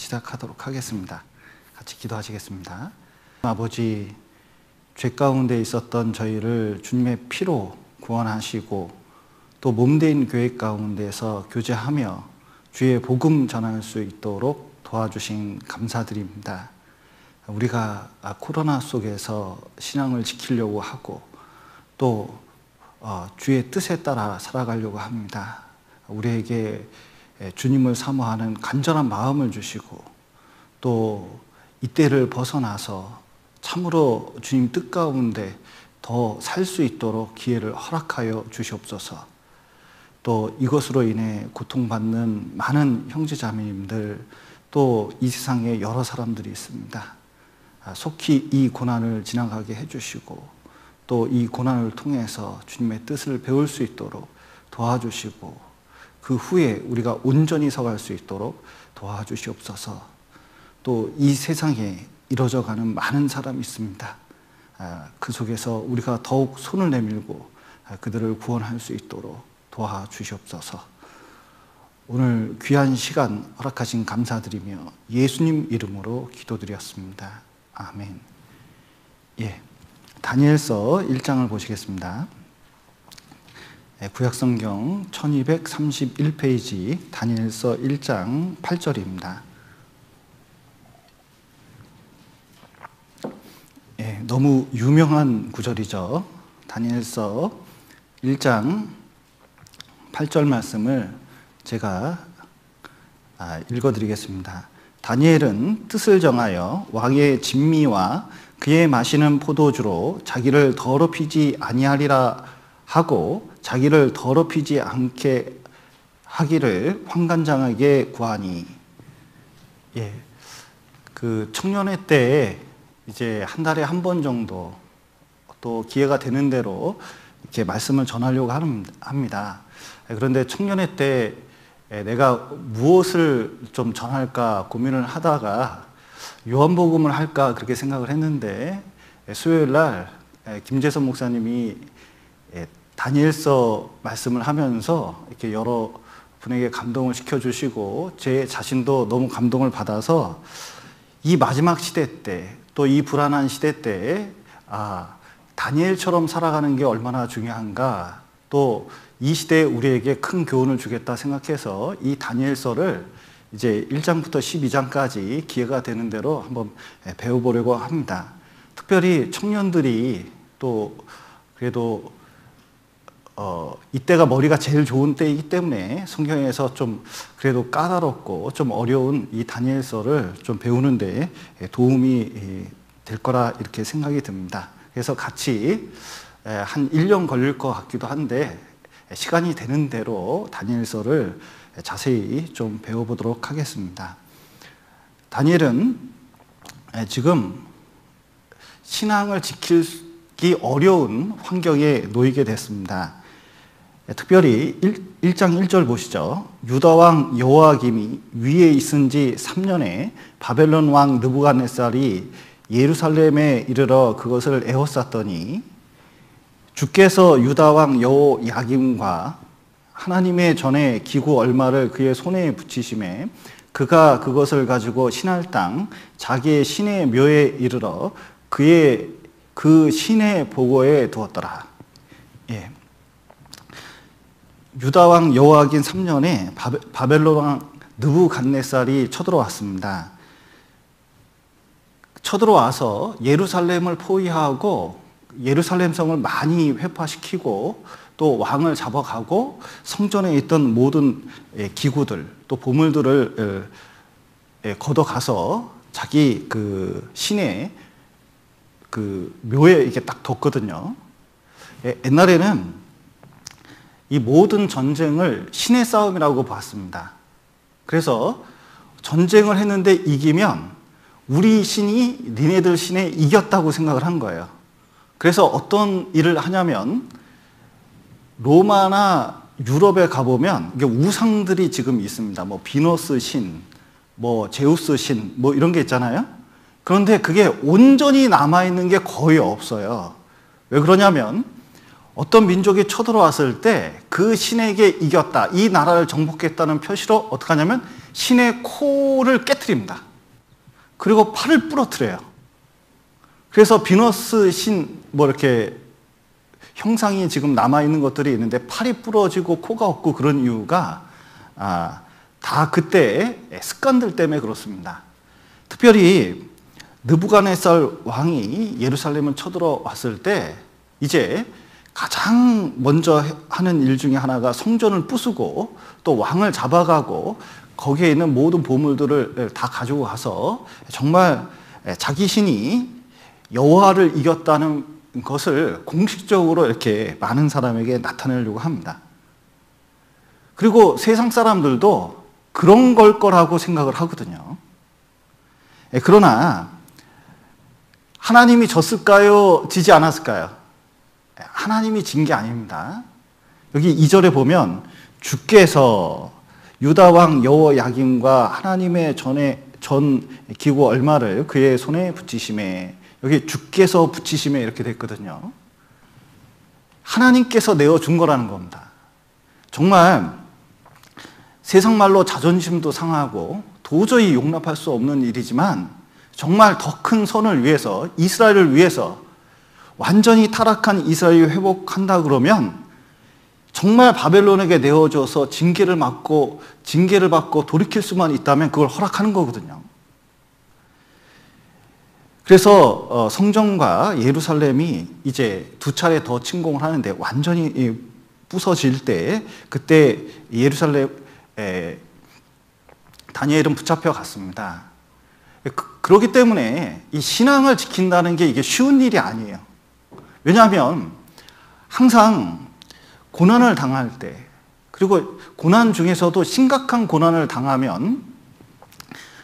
시작하도록 하겠습니다. 같이 기도하시겠습니다. 아버지, 죄 가운데 있었던 저희를 주님의 피로 구원하시고 또 몸된 교회 가운데서 교제하며 주의 복음 전할 수 있도록 도와주신 감사드립니다. 우리가 코로나 속에서 신앙을 지키려고 하고 또 주의 뜻에 따라 살아가려고 합니다. 우리에게 주님을 사모하는 간절한 마음을 주시고 또 이때를 벗어나서 참으로 주님 뜻 가운데 더 살 수 있도록 기회를 허락하여 주시옵소서. 또 이것으로 인해 고통받는 많은 형제자매님들, 또 이 세상에 여러 사람들이 있습니다. 속히 이 고난을 지나가게 해주시고 또 이 고난을 통해서 주님의 뜻을 배울 수 있도록 도와주시고 그 후에 우리가 온전히 서갈 수 있도록 도와주시옵소서. 또 이 세상에 이루어져가는 많은 사람이 있습니다. 그 속에서 우리가 더욱 손을 내밀고 그들을 구원할 수 있도록 도와주시옵소서. 오늘 귀한 시간 허락하신 감사드리며 예수님 이름으로 기도드렸습니다. 아멘. 다니엘서 1장을 보시겠습니다. 구약성경 1231페이지 다니엘서 1장 8절입니다. 너무 유명한 구절이죠. 다니엘서 1장 8절 말씀을 제가 읽어드리겠습니다. 다니엘은 뜻을 정하여 왕의 진미와 그의 마시는 포도주로 자기를 더럽히지 아니하리라 하고 자기를 더럽히지 않게 하기를 환관장에게 구하니. 그 청년회 때 이제 한 달에 한 번 정도 또 기회가 되는 대로 이렇게 말씀을 전하려고 합니다. 그런데 청년회 때 내가 무엇을 좀 전할까 고민을 하다가 요한복음을 할까 그렇게 생각을 했는데 수요일 날 김재선 목사님이 다니엘서 말씀을 하면서 이렇게 여러 분에게 감동을 시켜주시고 제 자신도 너무 감동을 받아서 이 마지막 시대 때 또 이 불안한 시대 때 다니엘처럼 살아가는 게 얼마나 중요한가, 또 이 시대에 우리에게 큰 교훈을 주겠다 생각해서 이 다니엘서를 이제 1장부터 12장까지 기회가 되는 대로 한번 배워보려고 합니다. 특별히 청년들이 또 그래도 이때가 머리가 제일 좋은 때이기 때문에 성경에서 좀 그래도 까다롭고 좀 어려운 이 다니엘서를 좀 배우는데 도움이 될 거라 이렇게 생각이 듭니다. 그래서 같이 한 1년 걸릴 것 같기도 한데 시간이 되는 대로 다니엘서를 자세히 좀 배워보도록 하겠습니다. 다니엘은 지금 신앙을 지키기 어려운 환경에 놓이게 됐습니다. 특별히 1장 1절 보시죠. 유다 왕 여호야김이 위에 있은 지 3년에 바벨론 왕 느부갓네살이 예루살렘에 이르러 그것을 에워쌌더니 주께서 유다 왕 여호야김과 하나님의 전에 기구 얼마를 그의 손에 붙이심에 그가 그것을 가지고 신할 땅 자기의 신의 묘에 이르러 그의 그 신의 보고에 두었더라. 유다 왕 여호야김 3년에 바벨론 왕 느부갓네살이 쳐들어왔습니다. 쳐들어와서 예루살렘을 포위하고 예루살렘 성을 많이 회파시키고 또 왕을 잡아가고 성전에 있던 모든 기구들 또 보물들을 걷어가서 자기 그 신의 그 묘에 이렇게 딱 뒀거든요. 옛날에는 이 모든 전쟁을 신의 싸움이라고 봤습니다. 그래서 전쟁을 했는데 이기면 우리 신이 니네들 신에 이겼다고 생각을 한 거예요. 그래서 어떤 일을 하냐면 로마나 유럽에 가보면 이게 우상들이 지금 있습니다. 뭐 비너스 신, 뭐 제우스 신, 뭐 이런 게 있잖아요. 그런데 그게 온전히 남아있는 게 거의 없어요. 왜 그러냐면 어떤 민족이 쳐들어왔을 때 그 신에게 이겼다, 이 나라를 정복했다는 표시로 어떻게 하냐면 신의 코를 깨트립니다. 그리고 팔을 부러뜨려요. 그래서 비너스 신 이렇게 형상이 지금 남아있는 것들이 있는데 팔이 부러지고 코가 없고 그런 이유가 다 그때의 습관들 때문에 그렇습니다. 특별히 느부갓네살 왕이 예루살렘을 쳐들어왔을 때 이제 가장 먼저 하는 일 중에 하나가 성전을 부수고 또 왕을 잡아가고 거기에 있는 모든 보물들을 다 가지고 가서 정말 자기 신이 여호와를 이겼다는 것을 공식적으로 이렇게 많은 사람에게 나타내려고 합니다. 그리고 세상 사람들도 그런 걸 거라고 생각을 하거든요. 그러나 하나님이 졌을까요? 지지 않았을까요? 하나님이 진 게 아닙니다. 여기 2절에 보면 주께서 유다 왕 여호야김과 하나님의 전 기구 얼마를 그의 손에 붙이심에, 여기 주께서 붙이심에 이렇게 됐거든요. 하나님께서 내어준 거라는 겁니다. 정말 세상 말로 자존심도 상하고 도저히 용납할 수 없는 일이지만 정말 더 큰 선을 위해서, 이스라엘을 위해서 완전히 타락한 이스라엘이 회복한다 그러면 정말 바벨론에게 내어줘서 징계를 받고 돌이킬 수만 있다면 그걸 허락하는 거거든요. 그래서 성전과 예루살렘이 이제 두 차례 더 침공을 하는데 완전히 부서질 때 그때 예루살렘 다니엘은 붙잡혀 갔습니다. 그렇기 때문에 이 신앙을 지킨다는 게 이게 쉬운 일이 아니에요. 왜냐하면 항상 고난을 당할 때, 그리고 고난 중에서도 심각한 고난을 당하면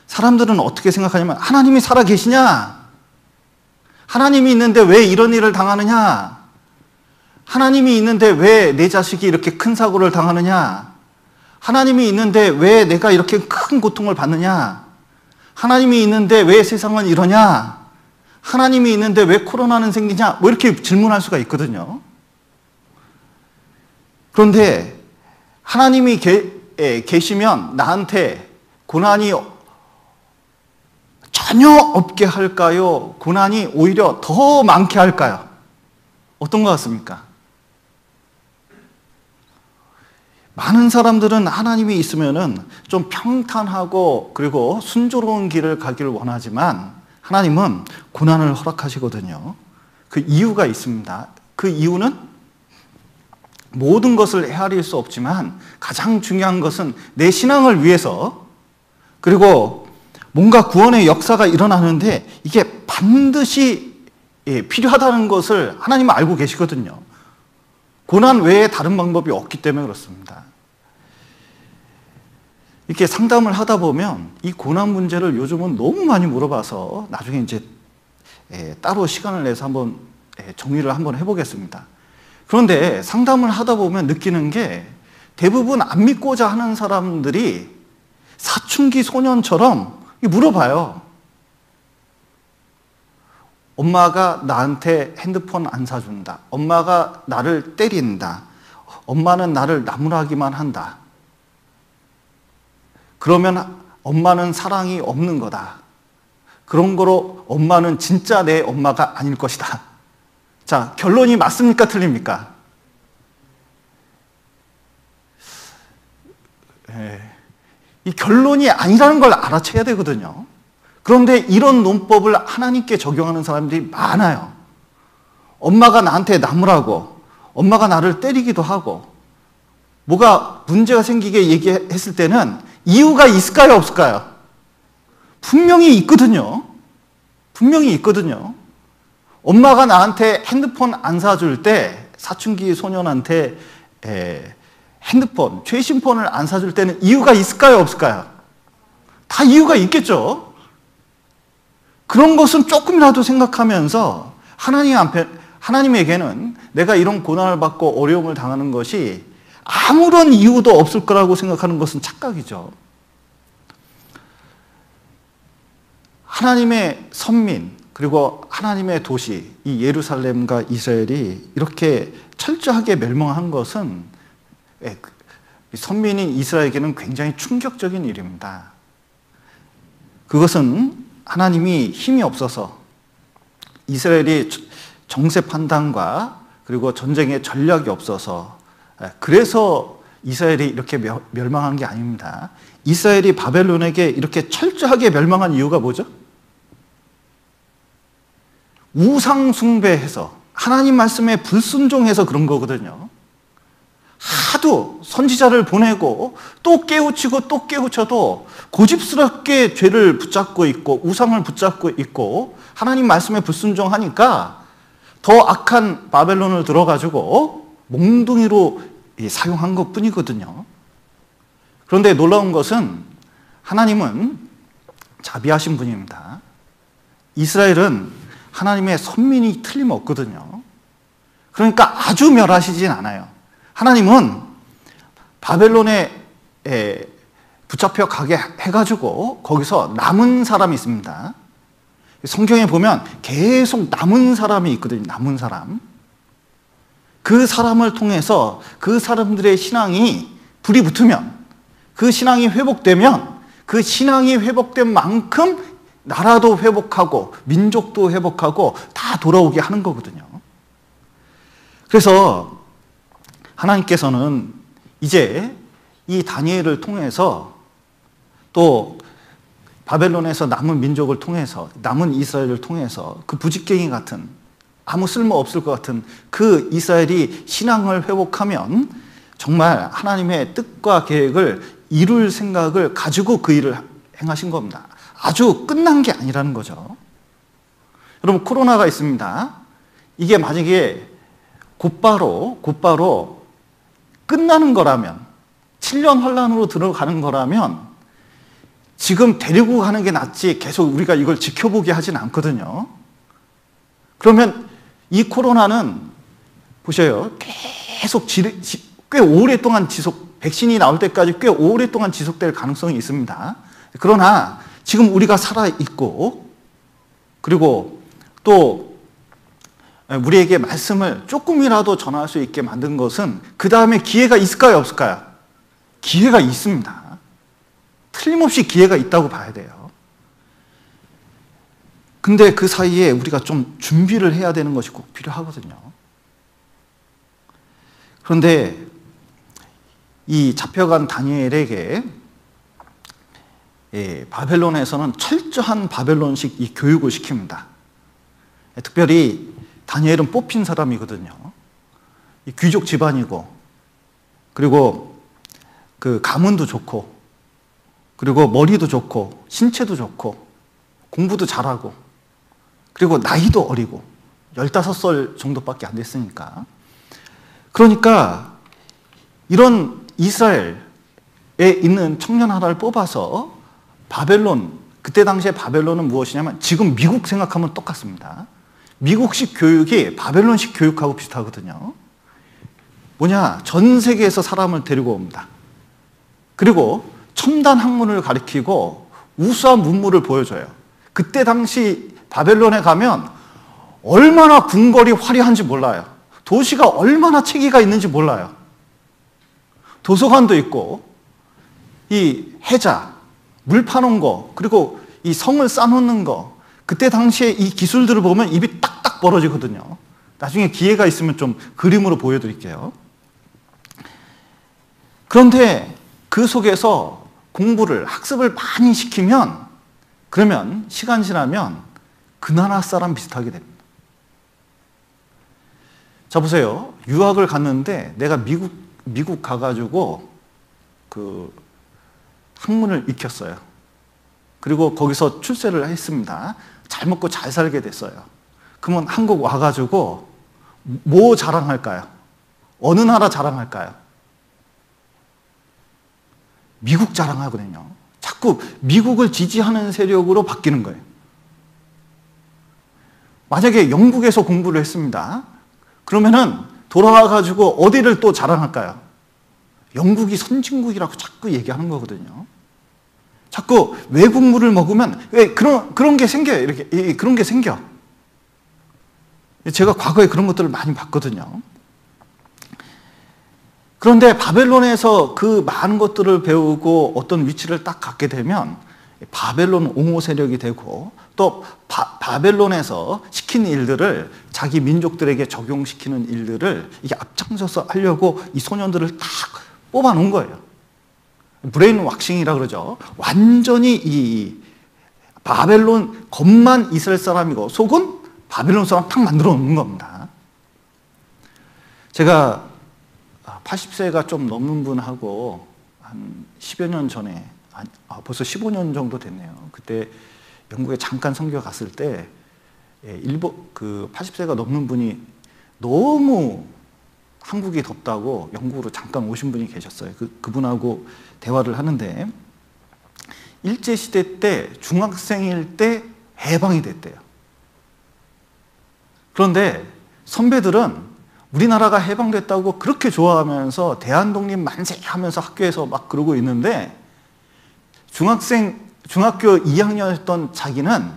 사람들은 어떻게 생각하냐면 하나님이 살아계시냐? 하나님이 있는데 왜 이런 일을 당하느냐? 하나님이 있는데 왜 내 자식이 이렇게 큰 사고를 당하느냐? 하나님이 있는데 왜 내가 이렇게 큰 고통을 받느냐? 하나님이 있는데 왜 세상은 이러냐? 하나님이 있는데 왜 코로나는 생기냐? 이렇게 질문할 수가 있거든요. 그런데 하나님이 계시면 나한테 고난이 전혀 없게 할까요? 고난이 오히려 더 많게 할까요? 어떤 것 같습니까? 많은 사람들은 하나님이 있으면은 좀 평탄하고 그리고 순조로운 길을 가기를 원하지만 하나님은 고난을 허락하시거든요. 그 이유가 있습니다. 그 이유는 모든 것을 헤아릴 수 없지만 가장 중요한 것은 내 신앙을 위해서, 그리고 뭔가 구원의 역사가 일어나는데 이게 반드시 필요하다는 것을 하나님은 알고 계시거든요. 고난 외에 다른 방법이 없기 때문에 그렇습니다. 이렇게 상담을 하다 보면 이 고난 문제를 요즘은 너무 많이 물어봐서 나중에 이제 따로 시간을 내서 한번 정리를 한번 해보겠습니다. 그런데 상담을 하다 보면 느끼는 게 대부분 안 믿고자 하는 사람들이 사춘기 소년처럼 물어봐요. 엄마가 나한테 핸드폰 안 사준다. 엄마가 나를 때린다. 엄마는 나를 나무라기만 한다. 그러면 엄마는 사랑이 없는 거다. 그런 거로 엄마는 진짜 내 엄마가 아닐 것이다. 자, 결론이 맞습니까? 틀립니까? 이 결론이 아니라는 걸 알아채야 되거든요. 그런데 이런 논법을 하나님께 적용하는 사람들이 많아요. 엄마가 나한테 나무라고, 엄마가 나를 때리기도 하고, 뭐가 문제가 생기게 얘기했을 때는 이유가 있을까요? 없을까요? 분명히 있거든요. 분명히 있거든요. 엄마가 나한테 핸드폰 안 사줄 때, 사춘기 소년한테 핸드폰, 최신폰을 안 사줄 때는 이유가 있을까요? 없을까요? 다 이유가 있겠죠. 그런 것은 조금이라도 생각하면서 하나님에게는 내가 이런 고난을 받고 어려움을 당하는 것이 아무런 이유도 없을 거라고 생각하는 것은 착각이죠. 하나님의 선민, 그리고 하나님의 도시, 이 예루살렘과 이스라엘이 이렇게 철저하게 멸망한 것은 선민인 이스라엘에게는 굉장히 충격적인 일입니다. 그것은 하나님이 힘이 없어서 이스라엘이 정세 판단과 그리고 전쟁의 전략이 없어서 그래서 이스라엘이 이렇게 멸망한 게 아닙니다. 이스라엘이 바벨론에게 이렇게 철저하게 멸망한 이유가 뭐죠? 우상 숭배해서 하나님 말씀에 불순종해서 그런 거거든요. 하도 선지자를 보내고 또 깨우치고 또 깨우쳐도 고집스럽게 죄를 붙잡고 있고 우상을 붙잡고 있고 하나님 말씀에 불순종하니까 더 악한 바벨론을 들어가지고 몽둥이로 사용한 것뿐이거든요. 그런데 놀라운 것은 하나님은 자비하신 분입니다. 이스라엘은 하나님의 선민이 틀림없거든요. 그러니까 아주 멸하시진 않아요. 하나님은 바벨론에 붙잡혀 가게 해가지고 거기서 남은 사람이 있습니다. 성경에 보면 계속 남은 사람이 있거든요. 남은 사람. 그 사람을 통해서 그 사람들의 신앙이 불이 붙으면 그 신앙이 회복되면 그 신앙이 회복된 만큼 나라도 회복하고 민족도 회복하고 다 돌아오게 하는 거거든요. 그래서 하나님께서는 이제 이 다니엘을 통해서 또 바벨론에서 남은 민족을 통해서 남은 이스라엘을 통해서 그 부직갱이 같은 아무 쓸모 없을 것 같은 그 이스라엘이 신앙을 회복하면 정말 하나님의 뜻과 계획을 이룰 생각을 가지고 그 일을 행하신 겁니다. 아주 끝난 게 아니라는 거죠. 여러분 코로나가 있습니다. 이게 만약에 곧바로 끝나는 거라면 7년 환란으로 들어가는 거라면 지금 데리고 가는 게 낫지 계속 우리가 이걸 지켜보게 하진 않거든요. 그러면 이 코로나는 보셔요. 계속 꽤 오랫동안 백신이 나올 때까지 꽤 오랫동안 지속될 가능성이 있습니다. 그러나 지금 우리가 살아있고 그리고 또 우리에게 말씀을 조금이라도 전할 수 있게 만든 것은 그 다음에 기회가 있을까요? 없을까요? 기회가 있습니다. 틀림없이 기회가 있다고 봐야 돼요. 근데 그 사이에 우리가 좀 준비를 해야 되는 것이 꼭 필요하거든요. 그런데 이 잡혀간 다니엘에게 바벨론에서는 철저한 바벨론식 이 교육을 시킵니다. 특별히 다니엘은 뽑힌 사람이거든요. 이 귀족 집안이고 그리고 그 가문도 좋고 그리고 머리도 좋고 신체도 좋고 공부도 잘하고 그리고 나이도 어리고 15살 정도밖에 안 됐으니까 그러니까 이런 이스라엘에 있는 청년 하나를 뽑아서 바벨론 그때 당시에 바벨론은 무엇이냐면 지금 미국 생각하면 똑같습니다. 미국식 교육이 바벨론식 교육하고 비슷하거든요. 뭐냐 전 세계에서 사람을 데리고 옵니다. 그리고 첨단 학문을 가리키고 우수한 문물을 보여줘요. 그때 당시 바벨론에 가면 얼마나 궁궐이 화려한지 몰라요. 도시가 얼마나 체계가 있는지 몰라요. 도서관도 있고 이 해자, 물 파는 거 그리고 이 성을 쌓아놓는 거 그때 당시에 이 기술들을 보면 입이 딱딱 벌어지거든요. 나중에 기회가 있으면 좀 그림으로 보여드릴게요. 그런데 그 속에서 공부를 학습을 많이 시키면 그러면 시간 지나면 그 나라 사람 비슷하게 됩니다. 자 보세요. 유학을 갔는데 내가 미국 가가지고 그 학문을 익혔어요. 그리고 거기서 출세를 했습니다. 잘 먹고 잘 살게 됐어요. 그러면 한국 와가지고 뭐 자랑할까요? 어느 나라 자랑할까요? 미국 자랑하거든요. 자꾸 미국을 지지하는 세력으로 바뀌는 거예요. 만약에 영국에서 공부를 했습니다. 그러면은 돌아와가지고 어디를 또 자랑할까요? 영국이 선진국이라고 자꾸 얘기하는 거거든요. 자꾸 외국물을 먹으면 왜 그런 게 생겨요. 이렇게 그런 게 생겨. 제가 과거에 그런 것들을 많이 봤거든요. 그런데 바벨론에서 그 많은 것들을 배우고 어떤 위치를 딱 갖게 되면 바벨론 옹호 세력이 되고 또 바벨론에서 시킨 일들을 자기 민족들에게 적용시키는 일들을 이게 앞장서서 하려고 이 소년들을 딱 뽑아놓은 거예요. 브레인 왁싱이라 그러죠. 완전히 이 바벨론 겉만 이스라엘 사람이고 속은 바벨론 사람 딱 만들어 놓는 겁니다. 제가 80세가 좀 넘는 분하고 한 10여 년 전에, 벌써 15년 정도 됐네요. 그때 영국에 잠깐 선교 갔을 때 그 80세가 넘는 분이 너무 한국이 덥다고 영국으로 잠깐 오신 분이 계셨어요. 그분하고 대화를 하는데 일제시대 때 중학생일 때 해방이 됐대요. 그런데 선배들은 우리나라가 해방됐다고 그렇게 좋아하면서 대한독립 만세 하면서 학교에서 막 그러고 있는데 중학교 2학년이었던 자기는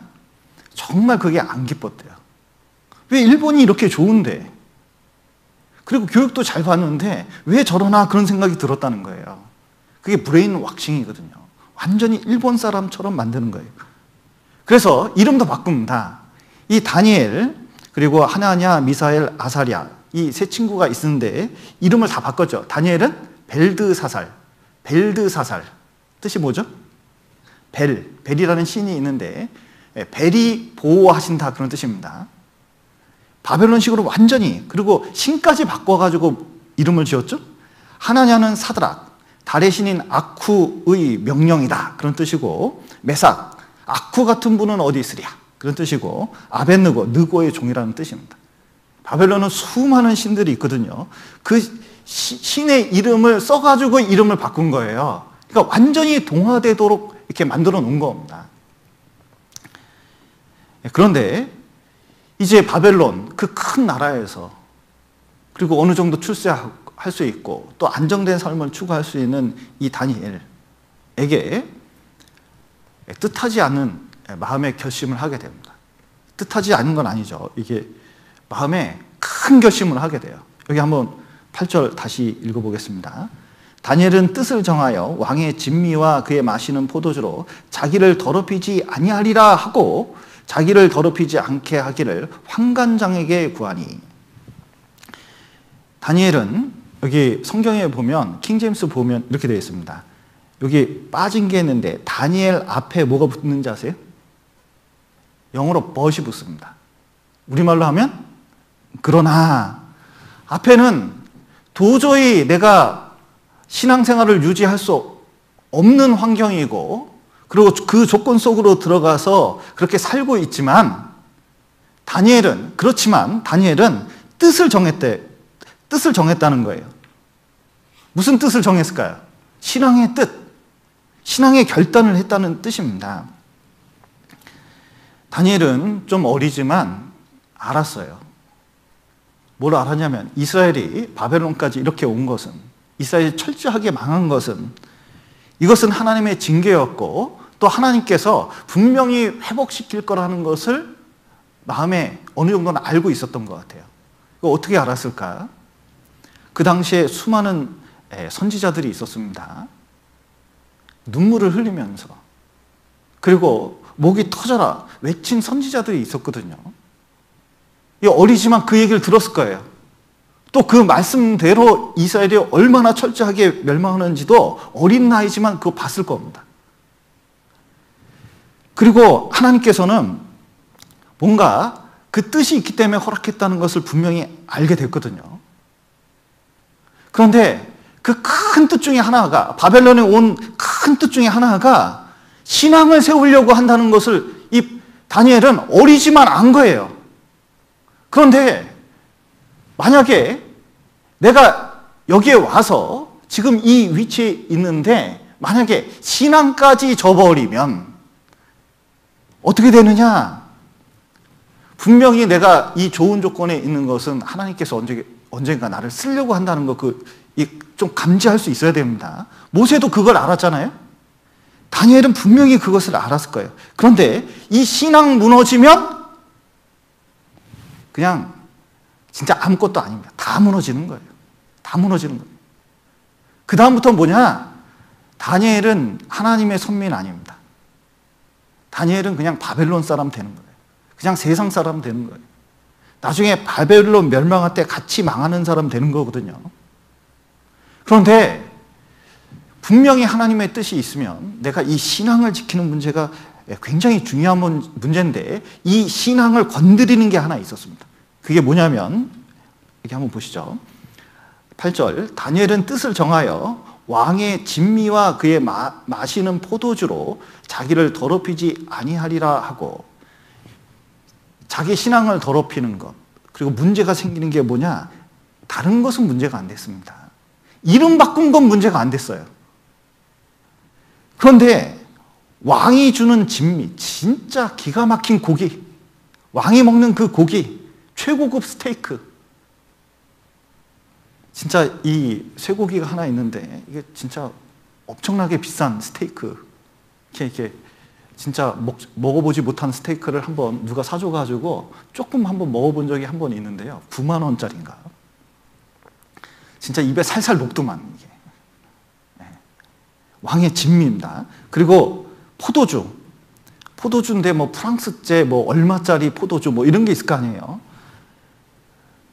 정말 그게 안 기뻤대요. 왜 일본이 이렇게 좋은데, 그리고 교육도 잘 받는데 왜 저러나 그런 생각이 들었다는 거예요. 그게 브레인 왁싱이거든요. 완전히 일본 사람처럼 만드는 거예요. 그래서 이름도 바꿉니다. 이 다니엘, 그리고 하나냐, 미사엘, 아사랴, 이 세 친구가 있는데 이름을 다 바꿨죠. 다니엘은 벨드사살. 뜻이 뭐죠? 벨이라는 신이 있는데 벨이 보호하신다 그런 뜻입니다. 바벨론식으로 완전히, 그리고 신까지 바꿔가지고 이름을 지었죠. 하나냐는 사드락, 달의 신인 아쿠의 명령이다 그런 뜻이고, 메삭, 아쿠 같은 분은 어디 있으랴 그런 뜻이고, 아벳느고, 느고의 종이라는 뜻입니다. 바벨론은 수많은 신들이 있거든요. 그 신의 이름을 써가지고 이름을 바꾼 거예요. 그러니까 완전히 동화되도록 이렇게 만들어 놓은 겁니다. 그런데 이제 바벨론, 그 큰 나라에서, 그리고 어느 정도 출세할 수 있고 또 안정된 삶을 추구할 수 있는 이 다니엘에게 뜻하지 않은 마음의 결심을 하게 됩니다. 뜻하지 않은 건 아니죠. 이게 마음에 큰 결심을 하게 돼요. 여기 한번 8절 다시 읽어보겠습니다. 다니엘은 뜻을 정하여 왕의 진미와 그의 마시는 포도주로 자기를 더럽히지 아니하리라 하고 자기를 더럽히지 않게 하기를 환관장에게 구하니. 다니엘은 여기 성경에 보면, 킹제임스 보면 이렇게 되어 있습니다. 여기 빠진 게 있는데 다니엘 앞에 뭐가 붙는지 아세요? 영어로 but이 붙습니다. 우리말로 하면 그러나. 앞에는 도저히 내가 신앙생활을 유지할 수 없는 환경이고, 그리고 그 조건 속으로 들어가서 그렇게 살고 있지만, 그렇지만 다니엘은 뜻을 정했다는 거예요. 무슨 뜻을 정했을까요? 신앙의 뜻, 신앙의 결단을 했다는 뜻입니다. 다니엘은 좀 어리지만 알았어요. 뭘 알았냐면, 이스라엘이 바벨론까지 이렇게 온 것은, 이스라엘이 철저하게 망한 것은, 이것은 하나님의 징계였고 또 하나님께서 분명히 회복시킬 거라는 것을 마음에 어느 정도는 알고 있었던 것 같아요. 어떻게 알았을까? 그 당시에 수많은 선지자들이 있었습니다. 눈물을 흘리면서, 그리고 목이 터져라 외친 선지자들이 있었거든요. 어리지만 그 얘기를 들었을 거예요. 또 그 말씀대로 이스라엘이 얼마나 철저하게 멸망하는지도 어린 나이지만 그거 봤을 겁니다. 그리고 하나님께서는 뭔가 그 뜻이 있기 때문에 허락했다는 것을 분명히 알게 됐거든요. 그런데 그 큰 뜻 중에 하나가, 바벨론에 온 큰 뜻 중에 하나가 신앙을 세우려고 한다는 것을 이 다니엘은 어리지만 안 거예요. 그런데 만약에 내가 여기에 와서 지금 이 위치에 있는데 만약에 신앙까지 져버리면 어떻게 되느냐? 분명히 내가 이 좋은 조건에 있는 것은 하나님께서 언젠가 나를 쓰려고 한다는 거, 좀 감지할 수 있어야 됩니다. 모세도 그걸 알았잖아요. 다니엘은 분명히 그것을 알았을 거예요. 그런데 이 신앙 무너지면 그냥 진짜 아무것도 아닙니다. 다 무너지는 거예요. 다 무너지는 거예요. 그 다음부터 뭐냐? 다니엘은 하나님의 선민 아닙니다. 다니엘은 그냥 바벨론 사람 되는 거예요. 그냥 세상 사람 되는 거예요. 나중에 바벨론 멸망할 때 같이 망하는 사람 되는 거거든요. 그런데 분명히 하나님의 뜻이 있으면 내가 이 신앙을 지키는 문제가 굉장히 중요한 문제인데 이 신앙을 건드리는 게 하나 있었습니다. 그게 뭐냐면 여기 한번 보시죠. 8절 다니엘은 뜻을 정하여 왕의 진미와 그의 마시는 포도주로 자기를 더럽히지 아니하리라 하고 자기 신앙을 더럽히는 것 그리고 문제가 생기는 게 뭐냐? 다른 것은 문제가 안 됐습니다. 이름 바꾼 건 문제가 안 됐어요. 그런데 왕이 주는 진미 진짜 기가 막힌 고기 왕이 먹는 그 고기 최고급 스테이크 진짜 이 쇠고기가 하나 있는데 이게 진짜 엄청나게 비싼 스테이크 이렇게 진짜 먹어보지 못한 스테이크를 한번 누가 사줘가지고 조금 한번 먹어본 적이 한 번 있는데요 9만 원짜리인가 진짜 입에 살살 녹더만 이게 왕의 진미입니다. 그리고 포도주인데 뭐 프랑스제 뭐 얼마짜리 포도주 뭐 이런 게 있을 거 아니에요.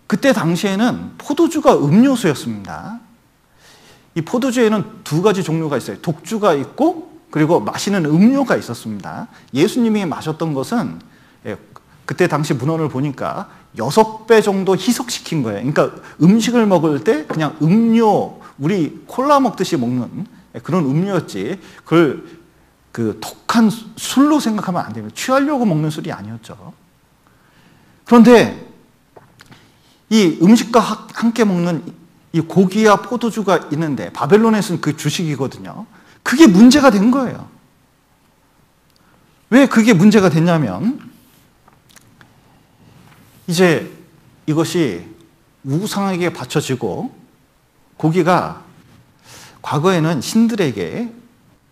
그때 당시에는 포도주가 음료수였습니다. 이 포도주에는 두 가지 종류가 있어요. 독주가 있고 그리고 마시는 음료가 있었습니다. 예수님이 마셨던 것은 그때 당시 문헌을 보니까 6배 정도 희석시킨 거예요. 그러니까 음식을 먹을 때 그냥 음료, 우리 콜라 먹듯이 먹는 그런 음료였지 그걸 그 독한 술로 생각하면 안 됩니다. 취하려고 먹는 술이 아니었죠. 그런데 이 음식과 함께 먹는 이 고기와 포도주가 있는데 바벨론에서는 그 주식이거든요. 그게 문제가 된 거예요. 왜 그게 문제가 됐냐면 이제 이것이 우상에게 바쳐지고 고기가 과거에는 신들에게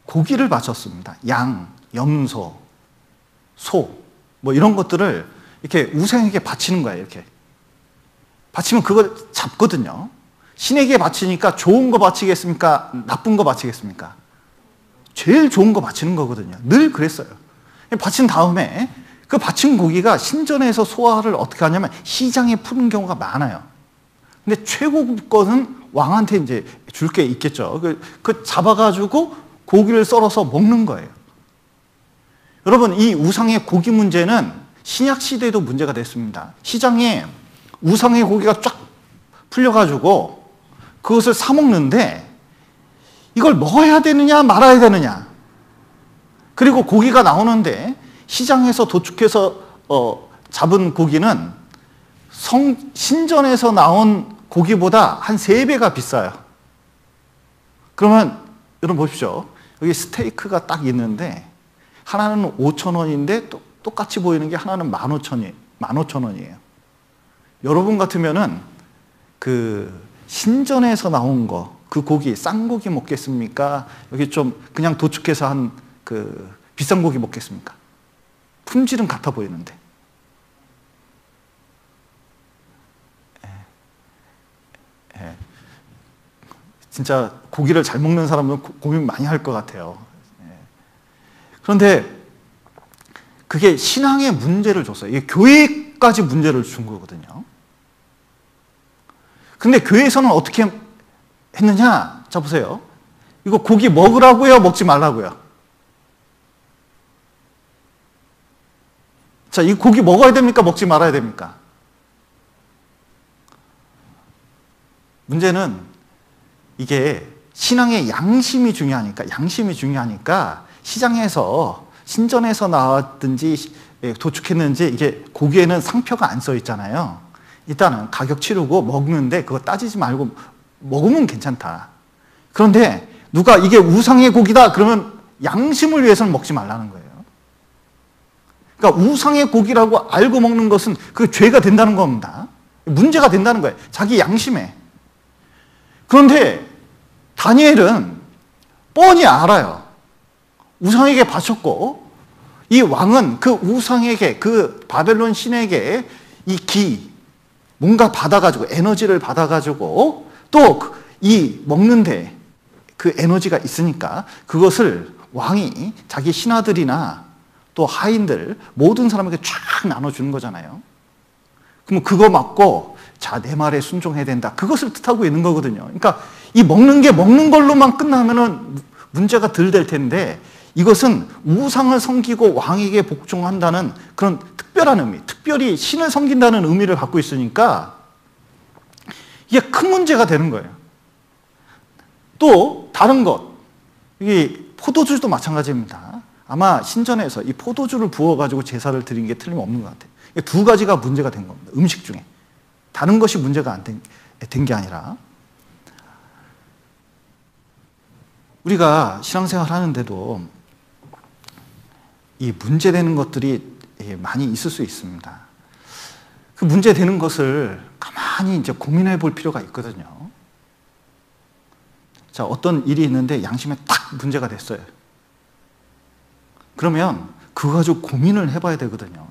고기를 바쳤습니다. 양, 염소, 소, 뭐 이런 것들을 이렇게 우상에게 바치는 거예요. 이렇게 바치면 그걸 잡거든요. 신에게 바치니까 좋은 거 바치겠습니까? 나쁜 거 바치겠습니까? 제일 좋은 거 바치는 거거든요. 늘 그랬어요. 바친 다음에 그 바친 고기가 신전에서 소화를 어떻게 하냐면 시장에 푸는 경우가 많아요. 근데 최고급 거는 왕한테 이제 줄 게 있겠죠. 그 잡아가지고 고기를 썰어서 먹는 거예요. 여러분, 이 우상의 고기 문제는 신약 시대에도 문제가 됐습니다. 시장에 우상의 고기가 쫙 풀려가지고 그것을 사 먹는데 이걸 먹어야 되느냐 말아야 되느냐. 그리고 고기가 나오는데 시장에서 도축해서 잡은 고기는 신전에서 나온 고기보다 한 3배가 비싸요. 그러면 여러분 보십시오. 여기 스테이크가 딱 있는데 하나는 5,000원인데 똑같이 보이는 게 하나는 15,000원이에요. 여러분 같으면은 그 신전에서 나온 거, 그 고기, 싼 고기 먹겠습니까? 여기 좀 그냥 도축해서 한 그 비싼 고기 먹겠습니까? 품질은 같아 보이는데. 진짜 고기를 잘 먹는 사람은 고민 많이 할 것 같아요. 그런데 그게 신앙에 문제를 줬어요. 이게 교회까지 문제를 준 거거든요. 근데 교회에서는 어떻게 했느냐? 자, 보세요. 이거 고기 먹으라고요? 먹지 말라고요? 자, 이 고기 먹어야 됩니까? 먹지 말아야 됩니까? 문제는 이게 신앙의 양심이 중요하니까 시장에서 신전에서 나왔든지 도축했는지 이게 고기에는 상표가 안 써 있잖아요. 일단은 가격 치르고 먹는데 그거 따지지 말고 먹으면 괜찮다. 그런데 누가 이게 우상의 고기다 그러면 양심을 위해서는 먹지 말라는 거예요. 그러니까 우상의 고기라고 알고 먹는 것은 그 죄가 된다는 겁니다. 문제가 된다는 거예요. 자기 양심에. 그런데 다니엘은 뻔히 알아요. 우상에게 바쳤고 이 왕은 그 우상에게 그 바벨론 신에게 이 뭔가 받아가지고 에너지를 받아가지고 또 이 먹는데 그 에너지가 있으니까 그것을 왕이 자기 신하들이나 또 하인들 모든 사람에게 쫙 나눠주는 거잖아요. 그럼 그거 맞고 자, 내 말에 순종해야 된다. 그것을 뜻하고 있는 거거든요. 그러니까 이 먹는 게 먹는 걸로만 끝나면은 문제가 덜 될 텐데 이것은 우상을 섬기고 왕에게 복종한다는 그런 특별한 의미, 특별히 신을 섬긴다는 의미를 갖고 있으니까 이게 큰 문제가 되는 거예요. 또 다른 것, 이 포도주도 마찬가지입니다. 아마 신전에서 이 포도주를 부어가지고 제사를 드린 게 틀림없는 것 같아요. 두 가지가 문제가 된 겁니다. 음식 중에. 다른 것이 문제가 안 된 게 아니라 우리가 신앙생활 하는데도 이 문제되는 것들이 많이 있을 수 있습니다. 그 문제되는 것을 가만히 이제 고민해 볼 필요가 있거든요. 자, 어떤 일이 있는데 양심에 딱 문제가 됐어요. 그러면 그거 가지고 고민을 해봐야 되거든요.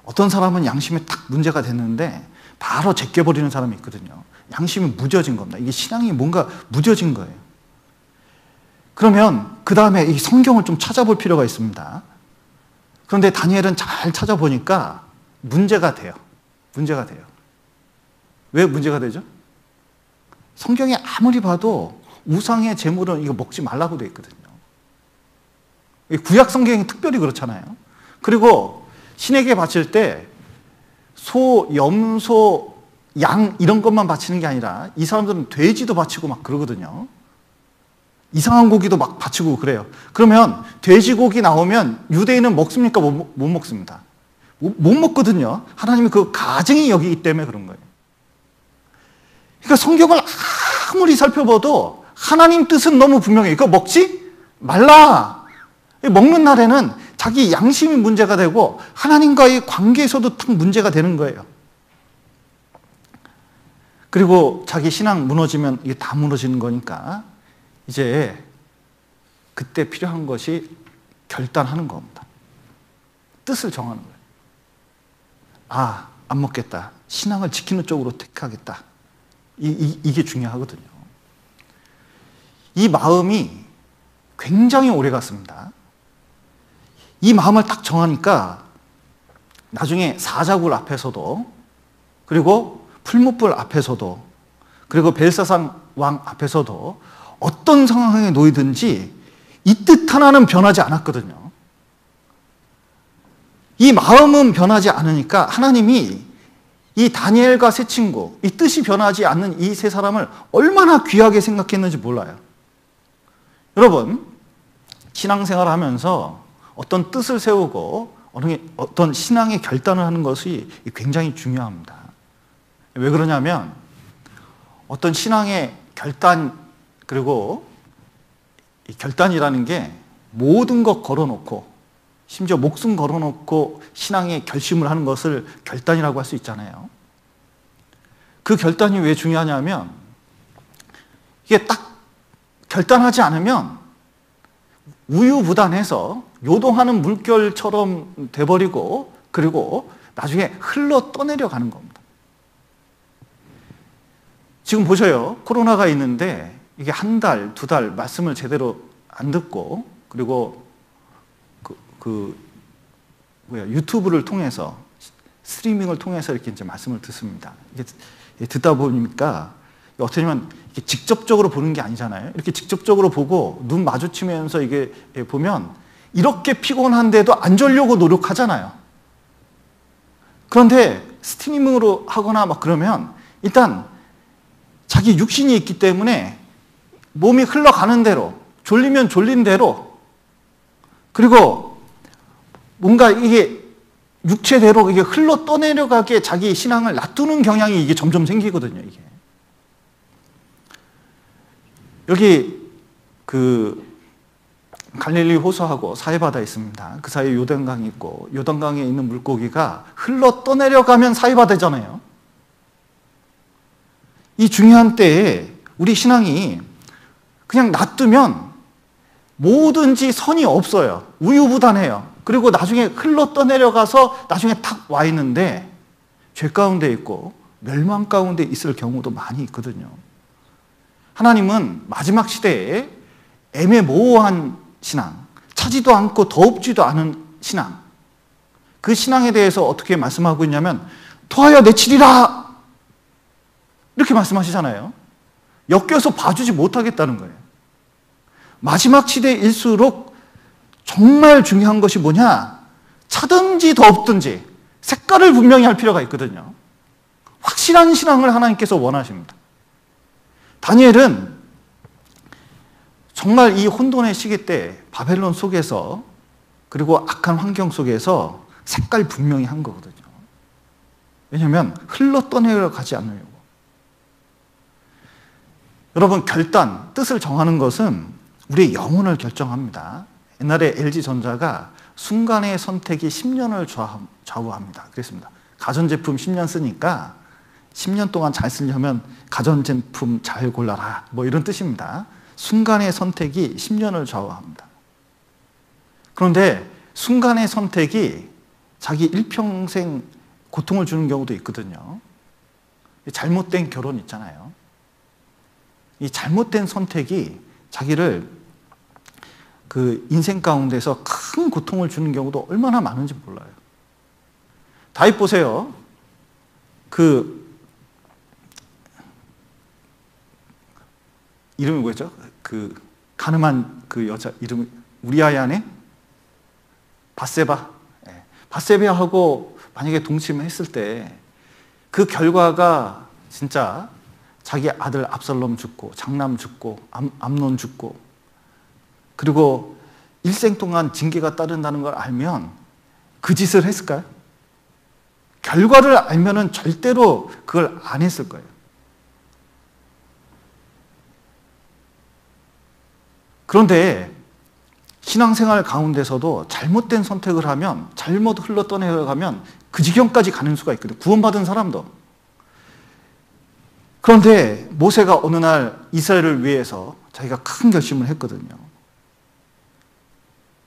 어떤 사람은 양심에 딱 문제가 됐는데 바로 제껴버리는 사람이 있거든요. 양심이 무뎌진 겁니다. 이게 신앙이 뭔가 무뎌진 거예요. 그러면 그 다음에 이 성경을 좀 찾아볼 필요가 있습니다. 그런데 다니엘은 잘 찾아보니까 문제가 돼요. 문제가 돼요. 왜 문제가 되죠? 성경에 아무리 봐도 우상의 제물은 이거 먹지 말라고 되어 있거든요. 구약 성경이 특별히 그렇잖아요. 그리고 신에게 바칠 때 소, 염소, 양 이런 것만 바치는 게 아니라 이 사람들은 돼지도 바치고 막 그러거든요. 이상한 고기도 막 바치고 그래요. 그러면 돼지고기 나오면 유대인은 먹습니까? 못 먹습니다. 못 먹거든요. 하나님이 그 가증이 여기기 때문에 그런 거예요. 그러니까 성경을 아무리 살펴봐도 하나님 뜻은 너무 분명해요. 이거 먹지 말라. 먹는 날에는 자기 양심이 문제가 되고 하나님과의 관계에서도 딱 문제가 되는 거예요. 그리고 자기 신앙 무너지면 이게 다 무너지는 거니까 이제 그때 필요한 것이 결단하는 겁니다. 뜻을 정하는 거예요. 아, 안 먹겠다. 신앙을 지키는 쪽으로 택하겠다. 이게 중요하거든요. 이 마음이 굉장히 오래 갔습니다. 이 마음을 딱 정하니까 나중에 사자굴 앞에서도 그리고 풀무불 앞에서도 그리고 벨사산 왕 앞에서도 어떤 상황에 놓이든지 이 뜻 하나는 변하지 않았거든요. 이 마음은 변하지 않으니까 하나님이 이 다니엘과 세 친구, 이 뜻이 변하지 않는 이 세 사람을 얼마나 귀하게 생각했는지 몰라요. 여러분, 신앙생활 하면서 어떤 뜻을 세우고 어떤 신앙의 결단을 하는 것이 굉장히 중요합니다. 왜 그러냐면 어떤 신앙의 결단 그리고 이 결단이라는 게 모든 것 걸어놓고 심지어 목숨 걸어놓고 신앙의 결심을 하는 것을 결단이라고 할 수 있잖아요. 그 결단이 왜 중요하냐면 이게 딱 결단하지 않으면 우유부단해서 요동하는 물결처럼 돼버리고 그리고 나중에 흘러 떠내려 가는 겁니다. 지금 보셔요. 코로나가 있는데 이게 한 달, 두 달 말씀을 제대로 안 듣고 그리고 유튜브를 통해서 스트리밍을 통해서 이렇게 이제 말씀을 듣습니다. 이게 듣다 보니까 어떻게 보면 직접적으로 보는 게 아니잖아요. 이렇게 직접적으로 보고 눈 마주치면서 이게 보면 이렇게 피곤한데도 안 졸려고 노력하잖아요. 그런데 스트리밍으로 하거나 막 그러면 일단 자기 육신이 있기 때문에 몸이 흘러가는 대로 졸리면 졸린 대로 그리고 뭔가 이게 육체대로 이게 흘러 떠내려가게 자기 신앙을 놔두는 경향이 이게 점점 생기거든요. 이게. 여기 갈릴리 호수하고 사해바다 있습니다. 그 사이에 요단강이 있고 요단강에 있는 물고기가 흘러 떠내려가면 사해바다잖아요. 이 중요한 때에 우리 신앙이 그냥 놔두면 뭐든지 선이 없어요. 우유부단해요. 그리고 나중에 흘러 떠내려가서 나중에 탁 와 있는데 죄 가운데 있고 멸망 가운데 있을 경우도 많이 있거든요. 하나님은 마지막 시대에 애매모호한 신앙, 차지도 않고 더웁지도 않은 신앙, 그 신앙에 대해서 어떻게 말씀하고 있냐면 토하여 내치리라 이렇게 말씀하시잖아요. 엮여서 봐주지 못하겠다는 거예요. 마지막 시대일수록 정말 중요한 것이 뭐냐? 차든지 덥든지 색깔을 분명히 할 필요가 있거든요. 확실한 신앙을 하나님께서 원하십니다. 다니엘은 정말 이 혼돈의 시기 때 바벨론 속에서 그리고 악한 환경 속에서 색깔 분명히 한 거거든요. 왜냐하면 흘러 떠내려 가지 않으려고. 여러분, 결단, 뜻을 정하는 것은 우리의 영혼을 결정합니다. 옛날에 LG전자가 순간의 선택이 10년을 좌우합니다. 그랬습니다. 가전제품 10년 쓰니까 10년 동안 잘 쓰려면 가전제품 잘 골라라, 뭐 이런 뜻입니다. 순간의 선택이 10년을 좌우합니다. 그런데 순간의 선택이 자기 일평생 고통을 주는 경우도 있거든요. 잘못된 결혼 있잖아요. 이 잘못된 선택이 자기를 그 인생 가운데서 큰 고통을 주는 경우도 얼마나 많은지 몰라요. 다윗 보세요. 그 이름이 뭐였죠? 그 가늠한 그 여자 이름이 우리아의 아내 밧세바. 밧세바하고 만약에 동침했을 때 그 결과가 진짜 자기 아들 압살롬 죽고 장남 죽고 암논 죽고 그리고 일생 동안 징계가 따른다는 걸 알면 그 짓을 했을까요? 결과를 알면은 절대로 그걸 안 했을 거예요. 그런데 신앙생활 가운데서도 잘못된 선택을 하면, 잘못 흘러 떠내려가면 그 지경까지 가는 수가 있거든요. 구원받은 사람도. 그런데 모세가 어느 날 이스라엘을 위해서 자기가 큰 결심을 했거든요.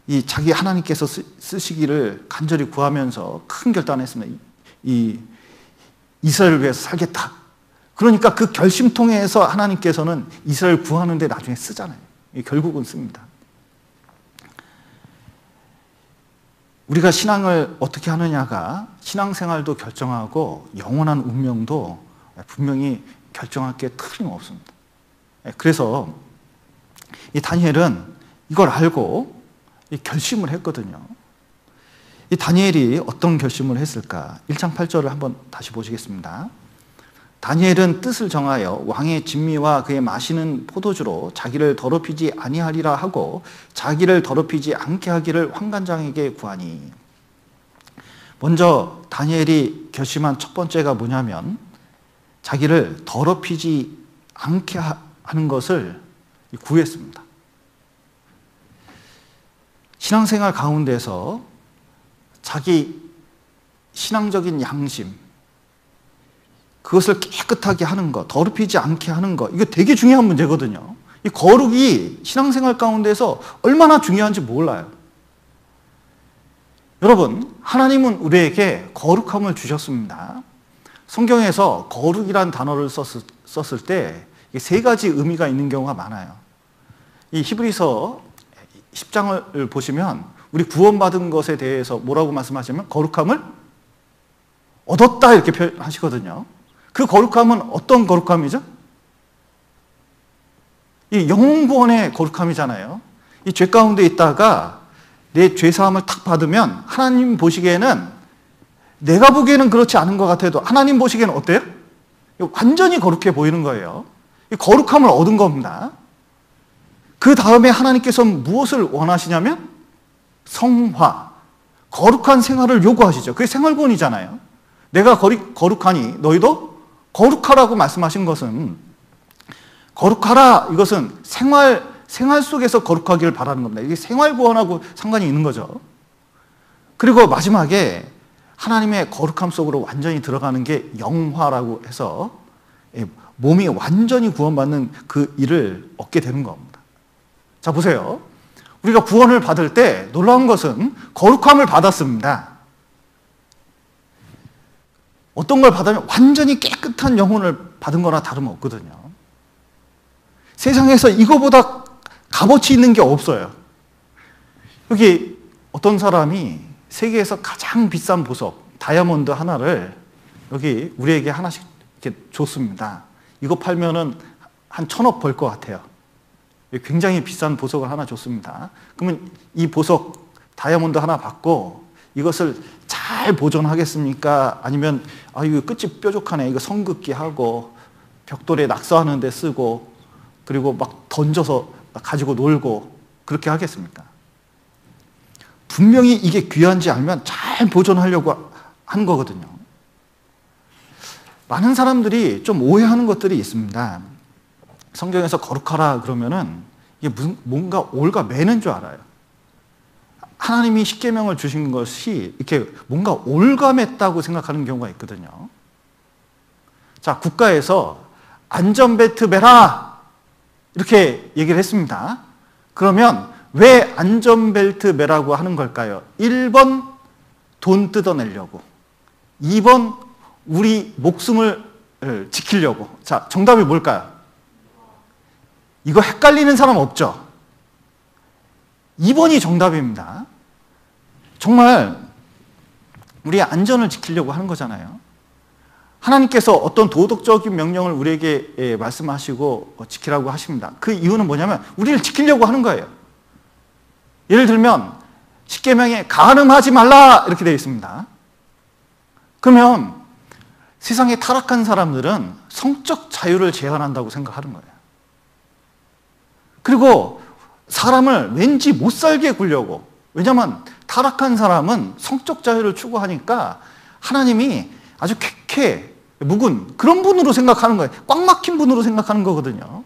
이 자기 하나님께서 쓰시기를 간절히 구하면서 큰 결단을 했습니다. 이 이스라엘을 위해서 살겠다. 그러니까 그 결심통해서 하나님께서는 이스라엘 구하는데 나중에 쓰잖아요. 결국은 씁니다. 우리가 신앙을 어떻게 하느냐가 신앙생활도 결정하고 영원한 운명도 분명히 결정할 게 틀림없습니다. 그래서 이 다니엘은 이걸 알고 결심을 했거든요. 이 다니엘이 어떤 결심을 했을까? 1장 8절을 한번 다시 보시겠습니다. 다니엘은 뜻을 정하여 왕의 진미와 그의 마시는 포도주로 자기를 더럽히지 아니하리라 하고 자기를 더럽히지 않게 하기를 환관장에게 구하니. 먼저 다니엘이 결심한 첫 번째가 뭐냐면 자기를 더럽히지 않게 하는 것을 구했습니다. 신앙생활 가운데서 자기 신앙적인 양심, 그것을 깨끗하게 하는 것, 더럽히지 않게 하는 것, 이거 되게 중요한 문제거든요. 이 거룩이 신앙생활 가운데서 얼마나 중요한지 몰라요. 여러분, 하나님은 우리에게 거룩함을 주셨습니다. 성경에서 거룩이란 단어를 썼을 때 세 가지 의미가 있는 경우가 많아요. 이 히브리서 10장을 보시면 우리 구원받은 것에 대해서 뭐라고 말씀하시면 거룩함을 얻었다 이렇게 표현하시거든요. 그 거룩함은 어떤 거룩함이죠? 이 영구원의 거룩함이잖아요. 이 죄 가운데 있다가 내 죄사함을 탁 받으면 하나님 보시기에는, 내가 보기에는 그렇지 않은 것 같아도 하나님 보시기에는 어때요? 완전히 거룩해 보이는 거예요. 이 거룩함을 얻은 겁니다. 그 다음에 하나님께서 무엇을 원하시냐면 성화, 거룩한 생활을 요구하시죠. 그게 생활구원이잖아요. 내가 거룩하니 너희도 거룩하라고 말씀하신 것은, 거룩하라, 이것은 생활 속에서 거룩하기를 바라는 겁니다. 이게 생활구원하고 상관이 있는 거죠. 그리고 마지막에 하나님의 거룩함 속으로 완전히 들어가는 게 영화라고 해서 몸이 완전히 구원받는 그 일을 얻게 되는 겁니다. 자, 보세요. 우리가 구원을 받을 때 놀라운 것은 거룩함을 받았습니다. 어떤 걸 받으면 완전히 깨끗한 영혼을 받은 거나 다름없거든요. 세상에서 이거보다 값어치 있는 게 없어요. 여기 어떤 사람이 세계에서 가장 비싼 보석, 다이아몬드 하나를 여기 우리에게 하나씩 이렇게 줬습니다. 이거 팔면은 한 1,000억 벌 것 같아요. 굉장히 비싼 보석을 하나 줬습니다. 그러면 이 보석, 다이아몬드 하나 받고 이것을 잘 보존하겠습니까? 아니면 이거 끝이 뾰족하네, 이거 성극기 하고 벽돌에 낙서하는 데 쓰고 그리고 막 던져서 가지고 놀고 그렇게 하겠습니까? 분명히 이게 귀한지 알면 잘 보존하려고 하는 거거든요. 많은 사람들이 좀 오해하는 것들이 있습니다. 성경에서 거룩하라 그러면은 이게 뭔가 올가 매는 줄 알아요. 하나님이 십계명을 주신 것이 이렇게 뭔가 올가맸다고 생각하는 경우가 있거든요. 자, 국가에서 안전벨트 매라 이렇게 얘기를 했습니다. 그러면 왜 안전벨트 매라고 하는 걸까요? 1번 돈 뜯어내려고, 2번 우리 목숨을 지키려고. 자, 정답이 뭘까요? 이거 헷갈리는 사람 없죠? 2번이 정답입니다. 정말 우리의 안전을 지키려고 하는 거잖아요. 하나님께서 어떤 도덕적인 명령을 우리에게 말씀하시고 지키라고 하십니다. 그 이유는 뭐냐면 우리를 지키려고 하는 거예요. 예를 들면 십계명에 간음하지 말라 이렇게 되어 있습니다. 그러면 세상에 타락한 사람들은 성적 자유를 제한한다고 생각하는 거예요. 그리고 사람을 왠지 못 살게 굴려고, 왜냐하면 타락한 사람은 성적 자유를 추구하니까 하나님이 아주 쾌쾌, 묵은 그런 분으로 생각하는 거예요. 꽉 막힌 분으로 생각하는 거거든요.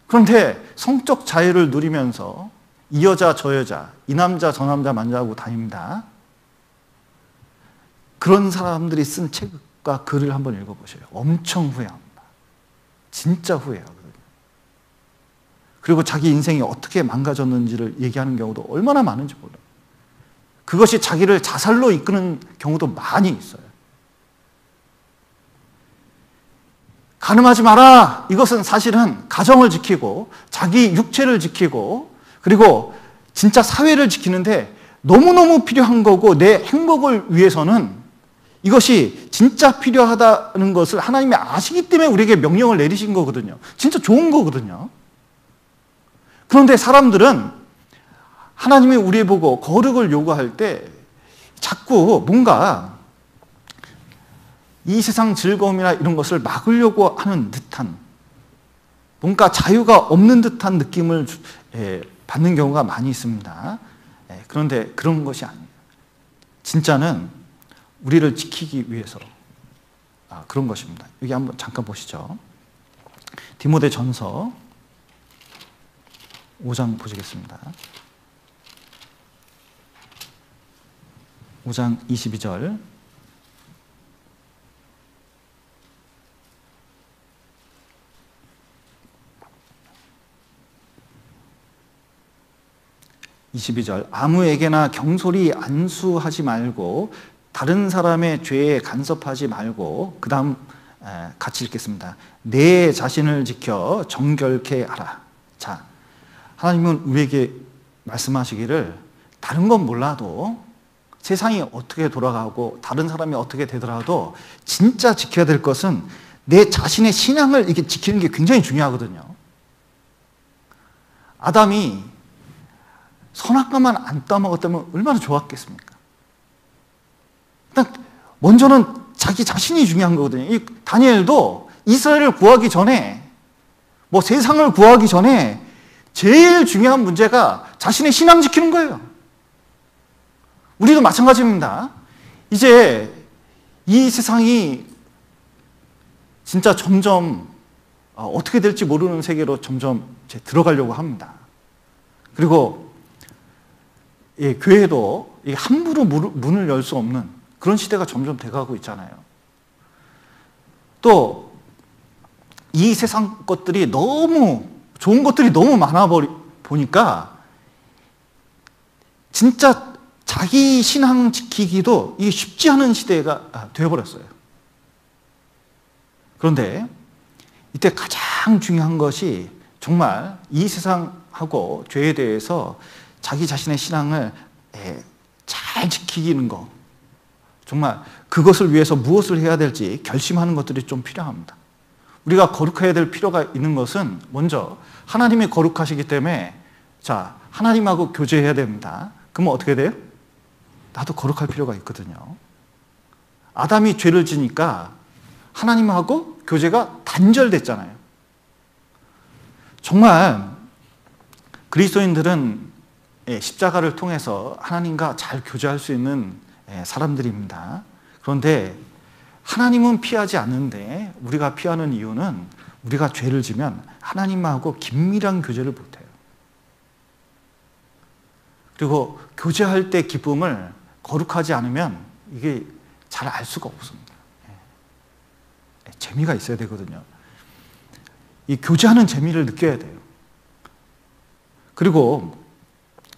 그런데 성적 자유를 누리면서 이 여자 저 여자, 이 남자 저 남자 만나고 다닙니다. 그런 사람들이 쓴 책과 글을 한번 읽어보세요. 엄청 후회합니다. 진짜 후회하거든요. 그리고 자기 인생이 어떻게 망가졌는지를 얘기하는 경우도 얼마나 많은지 몰라요. 그것이 자기를 자살로 이끄는 경우도 많이 있어요. 간음하지 마라. 이것은 사실은 가정을 지키고 자기 육체를 지키고 그리고 진짜 사회를 지키는데 너무너무 필요한 거고, 내 행복을 위해서는 이것이 진짜 필요하다는 것을 하나님이 아시기 때문에 우리에게 명령을 내리신 거거든요. 진짜 좋은 거거든요. 그런데 사람들은 하나님이 우리 보고 거룩을 요구할 때 자꾸 뭔가 이 세상 즐거움이나 이런 것을 막으려고 하는 듯한, 뭔가 자유가 없는 듯한 느낌을 받는 경우가 많이 있습니다. 그런데 그런 것이 아니에요. 진짜는 우리를 지키기 위해서 그런 것입니다. 여기 한번 잠깐 보시죠. 디모데전서 5장 보시겠습니다. 5장 22절. 아무에게나 경솔히 안수하지 말고 다른 사람의 죄에 간섭하지 말고, 그 다음 같이 읽겠습니다. 내 자신을 지켜 정결케 하라. 자, 하나님은 우리에게 말씀하시기를 다른 건 몰라도 세상이 어떻게 돌아가고 다른 사람이 어떻게 되더라도 진짜 지켜야 될 것은 내 자신의 신앙을 이렇게 지키는 게 굉장히 중요하거든요. 아담이 선악과만 안 따먹었다면 얼마나 좋았겠습니까? 일단 먼저는 자기 자신이 중요한 거거든요. 이 다니엘도 이스라엘을 구하기 전에, 뭐 세상을 구하기 전에 제일 중요한 문제가 자신의 신앙 지키는 거예요. 우리도 마찬가지입니다. 이제 이 세상이 진짜 점점 어떻게 될지 모르는 세계로 점점 이제 들어가려고 합니다. 그리고 교회도 함부로 문을 열 수 없는 그런 시대가 점점 돼가고 있잖아요. 또 이 세상 것들이 너무 좋은 것들이 너무 많아 보니까 진짜 자기 신앙 지키기도 이게 쉽지 않은 시대가 되어버렸어요. 그런데 이때 가장 가장 중요한 것이 정말 이 세상하고 죄에 대해서 자기 자신의 신앙을 잘 지키는 거, 정말 그것을 위해서 무엇을 해야 될지 결심하는 것들이 좀 필요합니다. 우리가 거룩해야 될 필요가 있는 것은 먼저 하나님이 거룩하시기 때문에 자, 하나님하고 교제해야 됩니다. 그러면 어떻게 돼요? 나도 거룩할 필요가 있거든요. 아담이 죄를 지니까 하나님하고 교제가 단절됐잖아요. 정말 그리스도인들은 십자가를 통해서 하나님과 잘 교제할 수 있는 사람들입니다. 그런데 하나님은 피하지 않는데 우리가 피하는 이유는 우리가 죄를 지면 하나님하고 긴밀한 교제를 못해요. 그리고 교제할 때 기쁨을 거룩하지 않으면 이게 잘 알 수가 없습니다. 재미가 있어야 되거든요. 이 교제하는 재미를 느껴야 돼요. 그리고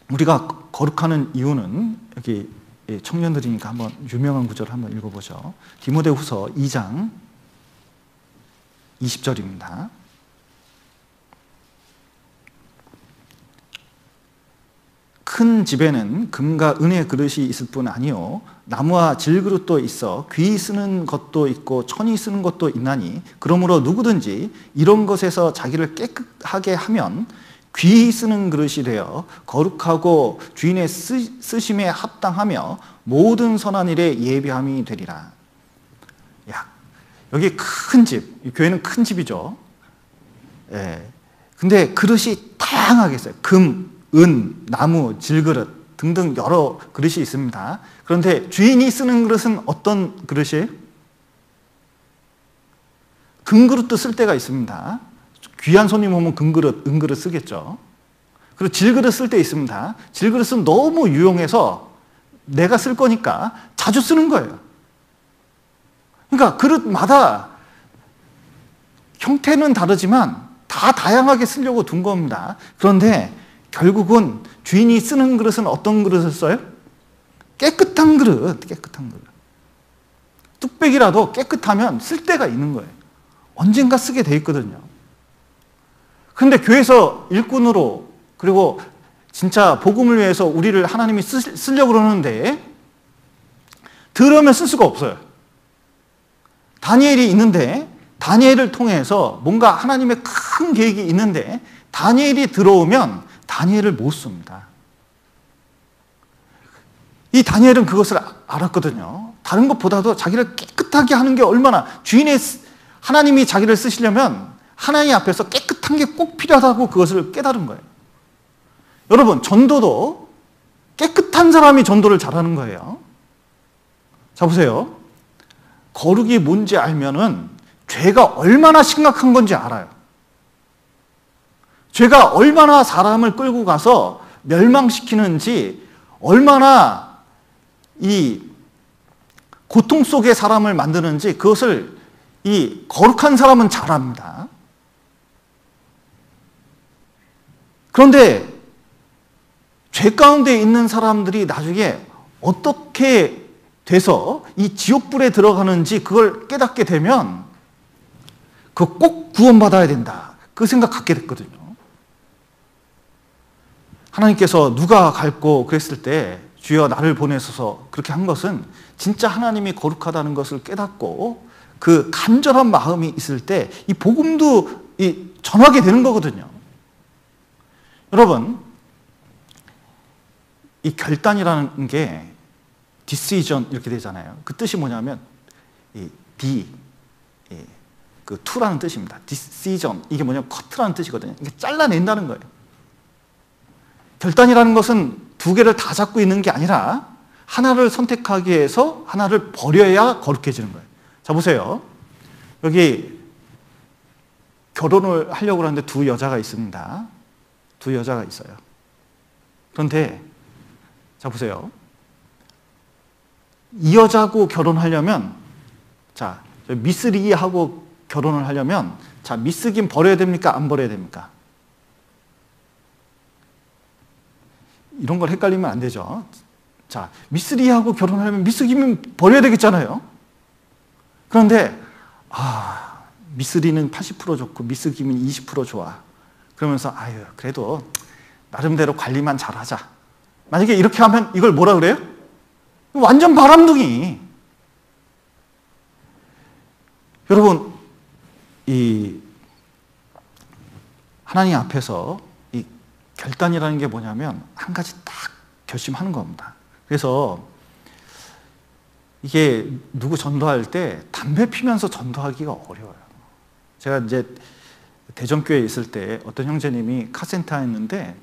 우리가 거룩하는 이유는 여기 청년들이니까 한번 유명한 구절을 한번 읽어보죠. 디모데후서 2장 20절입니다. 큰 집에는 금과 은의 그릇이 있을 뿐 아니요 나무와 질그릇도 있어 귀 쓰는 것도 있고 천이 쓰는 것도 있나니 그러므로 누구든지 이런 것에서 자기를 깨끗하게 하면 귀 쓰는 그릇이 되어 거룩하고 주인의 쓰심에 합당하며 모든 선한 일에 예비함이 되리라. 야, 여기 큰 집, 교회는 큰 집이죠. 근데 그릇이 다양하게 있어요. 금, 은, 나무, 질그릇 등등 여러 그릇이 있습니다. 그런데 주인이 쓰는 그릇은 어떤 그릇이에요? 금그릇도 쓸 때가 있습니다. 귀한 손님 오면 금그릇, 은그릇 쓰겠죠. 그리고 질그릇 쓸 때 있습니다. 질그릇은 너무 유용해서 내가 쓸 거니까 자주 쓰는 거예요. 그러니까 그릇마다 형태는 다르지만 다 다양하게 쓰려고 둔 겁니다. 그런데 결국은 주인이 쓰는 그릇은 어떤 그릇을 써요? 깨끗한 그릇, 깨끗한 그릇. 뚝배기라도 깨끗하면 쓸 데가 있는 거예요. 언젠가 쓰게 돼 있거든요. 그런데 교회에서 일꾼으로 그리고 진짜 복음을 위해서 우리를 하나님이 쓰려고 그러는데 들으면 쓸 수가 없어요. 다니엘이 있는데 다니엘을 통해서 뭔가 하나님의 큰 계획이 있는데 다니엘이 들어오면 다니엘을 못 씁니다. 이 다니엘은 그것을 알았거든요. 다른 것보다도 자기를 깨끗하게 하는 게 얼마나 하나님이 자기를 쓰시려면 하나님 앞에서 깨끗한 게 꼭 필요하다고 그것을 깨달은 거예요. 여러분, 전도도 깨끗한 사람이 전도를 잘하는 거예요. 자, 보세요. 거룩이 뭔지 알면은 죄가 얼마나 심각한 건지 알아요. 죄가 얼마나 사람을 끌고 가서 멸망시키는지, 얼마나 이 고통 속에 사람을 만드는지 그것을 이 거룩한 사람은 잘 압니다. 그런데 죄 가운데 있는 사람들이 나중에 어떻게 돼서 이 지옥불에 들어가는지 그걸 깨닫게 되면 그거 꼭 구원받아야 된다. 그 생각 갖게 됐거든요. 하나님께서 누가 갈고 그랬을 때 주여 나를 보내소서 그렇게 한 것은 진짜 하나님이 거룩하다는 것을 깨닫고 그 간절한 마음이 있을 때 이 복음도 전하게 되는 거거든요. 여러분, 이 결단이라는 게 decision 이렇게 되잖아요. 그 뜻이 뭐냐면 이 그 to라는 뜻입니다. decision 이게 뭐냐면 cut라는 뜻이거든요. 이게 잘라낸다는 거예요. 결단이라는 것은 두 개를 다 잡고 있는 게 아니라 하나를 선택하기 위해서 하나를 버려야 거룩해지는 거예요. 자, 보세요. 여기 결혼을 하려고 하는데 두 여자가 있습니다. 두 여자가 있어요. 그런데 자, 보세요. 이 여자하고 결혼하려면 자, 미스 리하고 결혼을 하려면 자, 미스 김 버려야 됩니까? 안 버려야 됩니까? 이런 걸 헷갈리면 안 되죠. 자, 미스 리하고 결혼하려면 미스 김은 버려야 되겠잖아요. 그런데 미스리는 80% 좋고 미스김은 20% 좋아. 그러면서 아유 그래도 나름대로 관리만 잘하자. 만약에 이렇게 하면 이걸 뭐라 그래요? 완전 바람둥이. 여러분, 이 하나님 앞에서 이 결단이라는 게 뭐냐면 한 가지 딱 결심하는 겁니다. 그래서 이게 누구 전도할 때 담배 피면서 전도하기가 어려워요. 제가 이제 대전교회에 있을 때 어떤 형제님이 카센터 했는데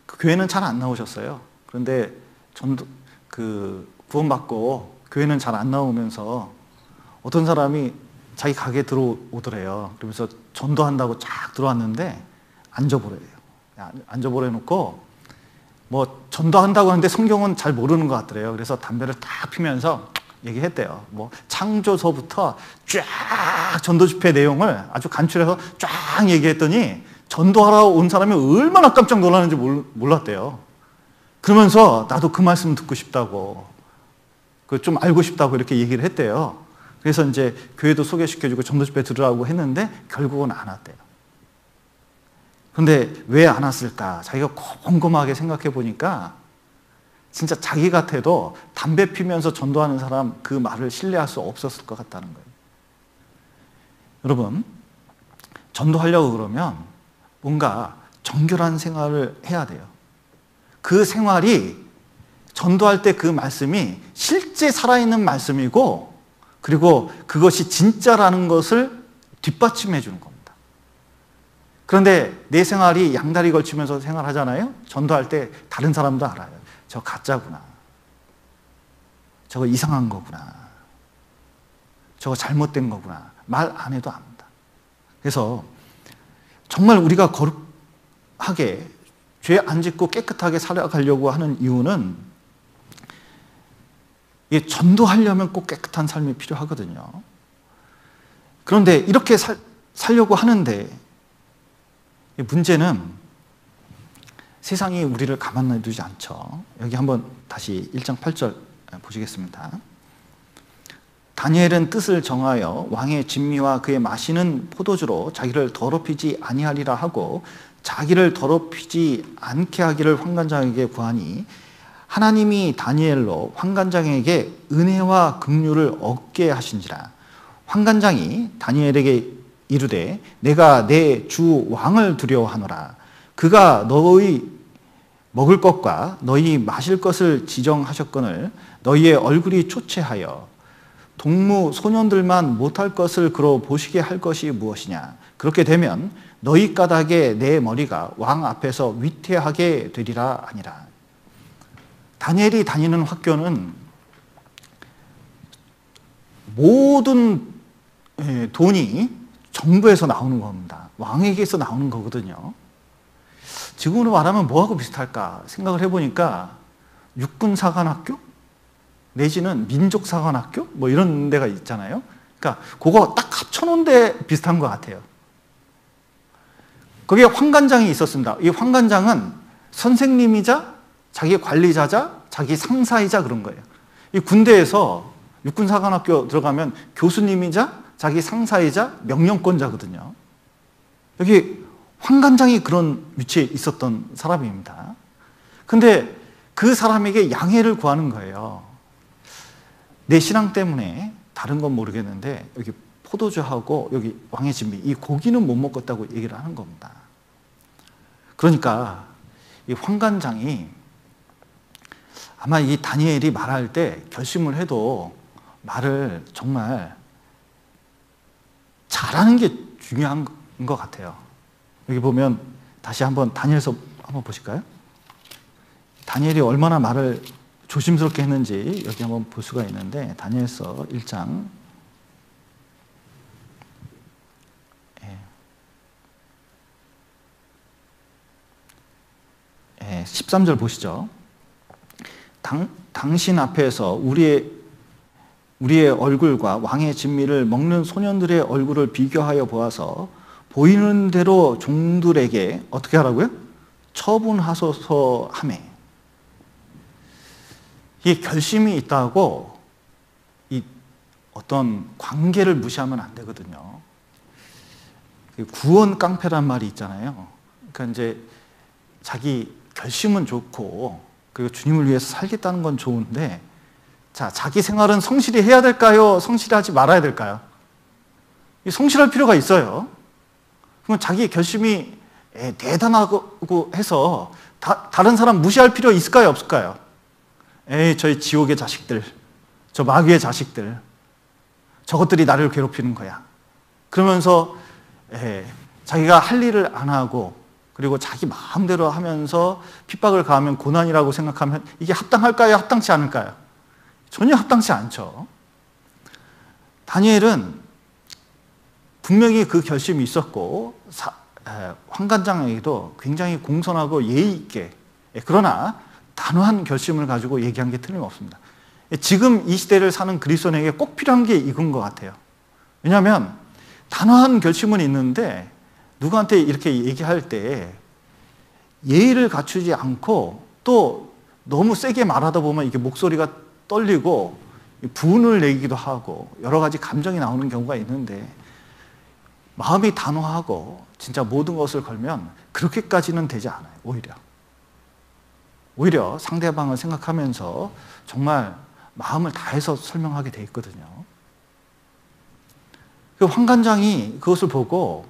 그 교회는 잘 안 나오셨어요. 그런데 구원받고 교회는 잘 안 나오면서 어떤 사람이 자기 가게에 들어오더래요. 그러면서 전도한다고 쫙 들어왔는데 앉아보래요. 앉아보래 놓고 뭐 전도한다고 하는데 성경은 잘 모르는 것 같더래요. 그래서 담배를 딱 피면서 얘기했대요. 뭐 창조서부터 쫙 전도 집회 내용을 아주 간추려서 쫙 얘기했더니 전도하러 온 사람이 얼마나 깜짝 놀랐는지 몰랐대요. 그러면서 나도 그 말씀 듣고 싶다고, 좀 알고 싶다고 이렇게 얘기를 했대요. 그래서 이제 교회도 소개시켜주고 전도 집회 들으라고 했는데 결국은 안 왔대요. 그런데 왜 안 왔을까? 자기가 곰곰하게 생각해 보니까 진짜 자기 같아도 담배 피면서 전도하는 사람 그 말을 신뢰할 수 없었을 것 같다는 거예요. 여러분, 전도하려고 그러면 뭔가 정결한 생활을 해야 돼요. 그 생활이 전도할 때 그 말씀이 실제 살아있는 말씀이고 그리고 그것이 진짜라는 것을 뒷받침해 주는 겁니다. 그런데 내 생활이 양다리 걸치면서 생활하잖아요. 전도할 때 다른 사람도 알아요. 저 가짜구나. 저거 이상한 거구나. 저거 잘못된 거구나. 말 안 해도 압니다. 그래서 정말 우리가 거룩하게 죄 안 짓고 깨끗하게 살아가려고 하는 이유는 전도하려면 꼭 깨끗한 삶이 필요하거든요. 그런데 이렇게 살려고 하는데 문제는 세상이 우리를 가만 놔두지 않죠. 여기 한번 다시 1장 8절 보시겠습니다. 다니엘은 뜻을 정하여 왕의 진미와 그의 마시는 포도주로 자기를 더럽히지 아니하리라 하고 자기를 더럽히지 않게 하기를 환관장에게 구하니 하나님이 다니엘로 환관장에게 은혜와 긍휼을 얻게 하신지라. 환관장이 다니엘에게 이르되 내가 내 주 왕을 두려워하노라. 그가 너희 먹을 것과 너희 마실 것을 지정하셨거늘 너희의 얼굴이 초췌하여 동무 소년들만 못할 것을 그러 보시게 할 것이 무엇이냐. 그렇게 되면 너희 까닭에 내 머리가 왕 앞에서 위태하게 되리라 아니라. 다니엘이 다니는 학교는 모든 돈이 정부에서 나오는 겁니다. 왕에게서 나오는 거거든요. 지금으로 말하면 뭐하고 비슷할까 생각을 해보니까 육군사관학교? 내지는 민족사관학교? 뭐 이런 데가 있잖아요. 그러니까 그거 딱 합쳐놓은 데 비슷한 것 같아요. 거기에 환관장이 있었습니다. 이 환관장은 선생님이자 자기 관리자자 자기 상사이자 그런 거예요. 이 군대에서 육군사관학교 들어가면 교수님이자 자기 상사이자 명령권자거든요. 여기 환관장이 그런 위치에 있었던 사람입니다. 근데 그 사람에게 양해를 구하는 거예요. 내 신앙 때문에 다른 건 모르겠는데 여기 포도주하고 여기 왕의 진미 이 고기는 못 먹겠다고 얘기를 하는 겁니다. 그러니까 이 환관장이 아마 이 다니엘이 말할 때 결심을 해도 말을 정말 잘하는 게 중요한 것 같아요. 여기 보면 다시 한번 다니엘서 한번 보실까요? 다니엘이 얼마나 말을 조심스럽게 했는지 여기 한번 볼 수가 있는데 다니엘서 1장 13절 보시죠. 당신 앞에서 우리의 얼굴과 왕의 진미를 먹는 소년들의 얼굴을 비교하여 보아서 보이는 대로 종들에게 어떻게 하라고요? 처분하소서 하매. 이게 결심이 있다고 이 어떤 관계를 무시하면 안 되거든요. 구원 깡패란 말이 있잖아요. 그러니까 이제 자기 결심은 좋고 그리고 주님을 위해서 살겠다는 건 좋은데, 자, 자기 생활은 성실히 해야 될까요? 성실히 하지 말아야 될까요? 성실할 필요가 있어요. 그럼 자기 결심이 대단하고 해서 다른 사람 무시할 필요 있을까요? 없을까요? 저희 지옥의 자식들, 저 마귀의 자식들, 저것들이 나를 괴롭히는 거야. 그러면서 자기가 할 일을 안 하고 그리고 자기 마음대로 하면서 핍박을 가하면 고난이라고 생각하면 이게 합당할까요? 합당치 않을까요? 전혀 합당치 않죠. 다니엘은 분명히 그 결심이 있었고 환관장에게도 굉장히 공손하고 예의 있게, 그러나 단호한 결심을 가지고 얘기한 게 틀림없습니다. 지금 이 시대를 사는 그리스도인에게 꼭 필요한 게 이건 것 같아요. 왜냐하면 단호한 결심은 있는데 누구한테 이렇게 얘기할 때 예의를 갖추지 않고 또 너무 세게 말하다 보면 이게 목소리가 떨리고 분을 내기도 하고 여러 가지 감정이 나오는 경우가 있는데, 마음이 단호하고 진짜 모든 것을 걸면 그렇게까지는 되지 않아요. 오히려 상대방을 생각하면서 정말 마음을 다해서 설명하게 돼 있거든요. 그 환관장이 그것을 보고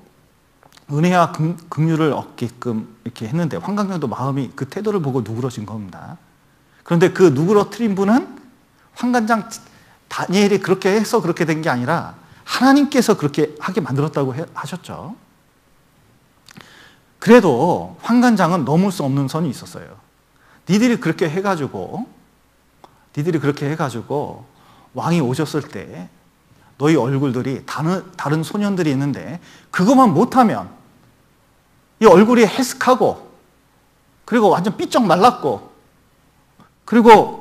은혜와 긍휼을 얻게끔 이렇게 했는데, 환관장도 마음이 그 태도를 보고 누그러진 겁니다. 그런데 그 누그러뜨린 분은 환관장 다니엘이 그렇게 해서 그렇게 된 게 아니라 하나님께서 그렇게 하게 만들었다고 하셨죠. 그래도 환관장은 넘을 수 없는 선이 있었어요. 니들이 그렇게 해가지고 왕이 오셨을 때 너희 얼굴들이 다른 소년들이 있는데 그것만 못하면 이 얼굴이 해슥하고 그리고 완전 삐쩍 말랐고 그리고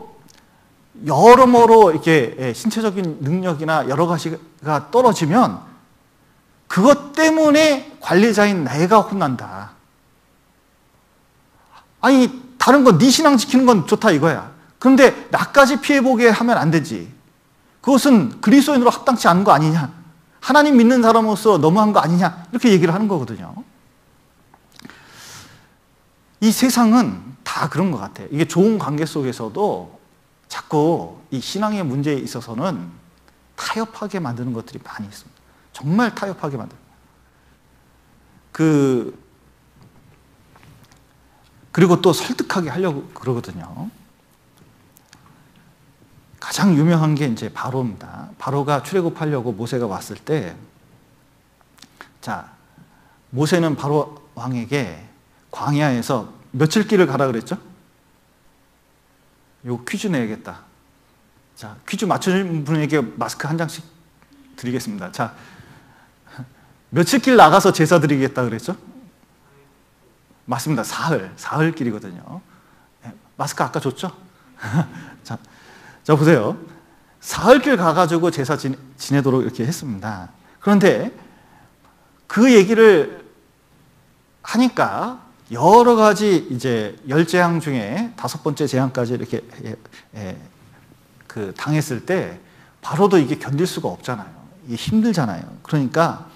여러모로 이렇게 신체적인 능력이나 여러 가지가 떨어지면 그것 때문에 관리자인 내가 혼난다. 아니, 다른 건 네 신앙 지키는 건 좋다 이거야. 그런데 나까지 피해보게 하면 안 되지. 그것은 그리스도인으로 합당치 않은 거 아니냐, 하나님 믿는 사람으로서 너무한 거 아니냐, 이렇게 얘기를 하는 거거든요. 이 세상은 다 그런 것 같아요. 이게 좋은 관계 속에서도 자꾸 이 신앙의 문제에 있어서는 타협하게 만드는 것들이 많이 있습니다. 정말 타협하게 만들어요. 그리고 또 설득하게 하려고 그러거든요. 가장 유명한 게 이제 바로입니다. 바로가 출애굽하려고 모세가 왔을 때, 자, 모세는 바로 왕에게 광야에서 며칠 길을 가라 그랬죠? 요 퀴즈 내야겠다. 자, 퀴즈 맞추는 분에게 마스크 한 장씩 드리겠습니다. 자, 며칠 길 나가서 제사 드리겠다 그랬죠? 맞습니다. 사흘 길이거든요. 마스크 아까 줬죠? 자, 보세요. 사흘 길 가가지고 제사 지내도록 이렇게 했습니다. 그런데 그 얘기를 하니까 여러 가지 이제 10재앙 중에 5번째 재앙까지 이렇게 당했을 때 바로도 이게 견딜 수가 없잖아요. 이게 힘들잖아요. 그러니까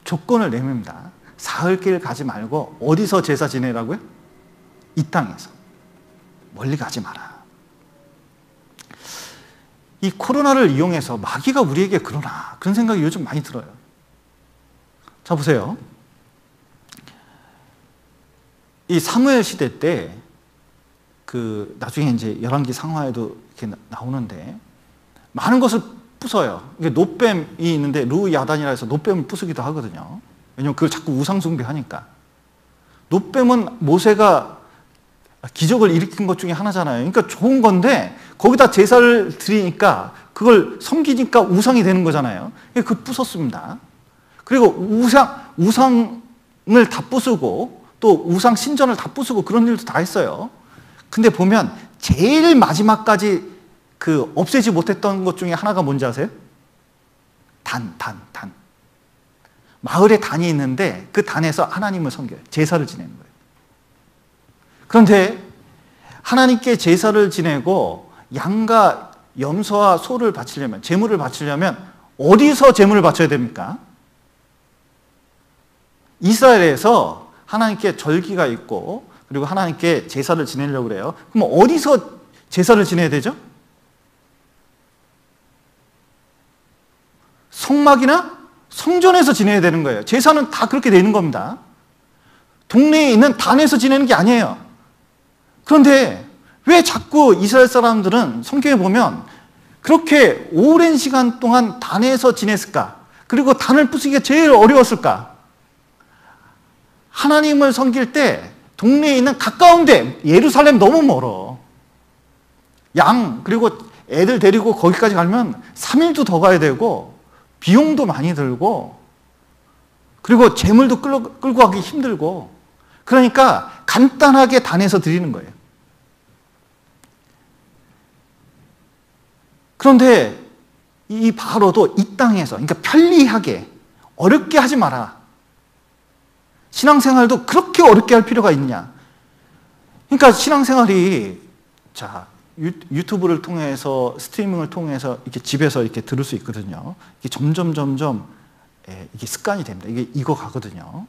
조건을 내밉니다. 사흘 길 가지 말고 어디서 제사 지내라고요? 이 땅에서. 멀리 가지 마라. 이 코로나를 이용해서 마귀가 우리에게 그러나, 그런 생각이 요즘 많이 들어요. 자, 보세요. 이 사무엘 시대 때 나중에 이제 열왕기 상하에도 이렇게 나오는데 많은 것을 부숴요. 이게 노뱀이 있는데 르야단이라 해서 노뱀을 부수기도 하거든요. 왜냐면 그걸 자꾸 우상숭배하니까. 노뱀은 모세가 기적을 일으킨 것 중에 하나잖아요. 그러니까 좋은 건데 거기다 제사를 드리니까 그걸 섬기니까 우상이 되는 거잖아요. 그걸 부쉈습니다. 그리고 우상을 다 부수고 또 우상 신전을 다 부수고 그런 일도 다 했어요. 근데 보면 제일 마지막까지 없애지 못했던 것 중에 하나가 뭔지 아세요? 단. 마을에 단이 있는데 그 단에서 하나님을 섬겨요. 제사를 지내는 거예요. 그런데 하나님께 제사를 지내고 양과 염소와 소를 바치려면, 제물을 바치려면 어디서 제물을 바쳐야 됩니까? 이스라엘에서 하나님께 절기가 있고 그리고 하나님께 제사를 지내려고 그래요. 그럼 어디서 제사를 지내야 되죠? 성막이나 성전에서 지내야 되는 거예요. 제사는 다 그렇게 되는 겁니다. 동네에 있는 단에서 지내는 게 아니에요. 그런데 왜 자꾸 이스라엘 사람들은 성경에 보면 그렇게 오랜 시간 동안 단에서 지냈을까? 그리고 단을 부수기가 제일 어려웠을까? 하나님을 섬길 때 동네에 있는 가까운 데, 예루살렘 너무 멀어. 그리고 애들 데리고 거기까지 가면 3일도 더 가야 되고 비용도 많이 들고 그리고 재물도 끌고 가기 힘들고 그러니까 간단하게 단에서 드리는 거예요. 그런데 이 바로도 이 땅에서, 그러니까 편리하게 어렵게 하지 마라. 신앙생활도 그렇게 어렵게 할 필요가 있느냐. 그러니까 신앙생활이 유튜브를 통해서 스트리밍을 통해서 이렇게 집에서 이렇게 들을 수 있거든요. 이게 점점 이게 습관이 됩니다. 이게 익어가거든요.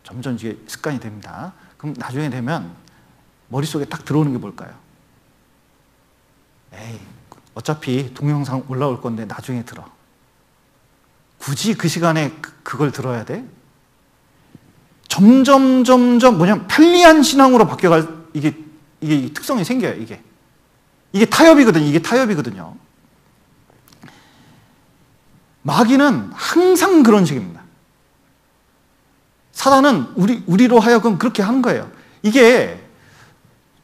점점 이게 습관이 됩니다. 그럼 나중에 되면 머릿속에 딱 들어오는 게 뭘까요? 어차피 동영상 올라올 건데 나중에 들어. 굳이 그 시간에 그걸 들어야 돼? 점점 뭐냐면 편리한 신앙으로 바뀌어갈 이게 특성이 생겨요. 이게 타협이거든요. 이게 타협이거든요. 마귀는 항상 그런 식입니다. 사단은 우리로 하여금 그렇게 하는 거예요. 이게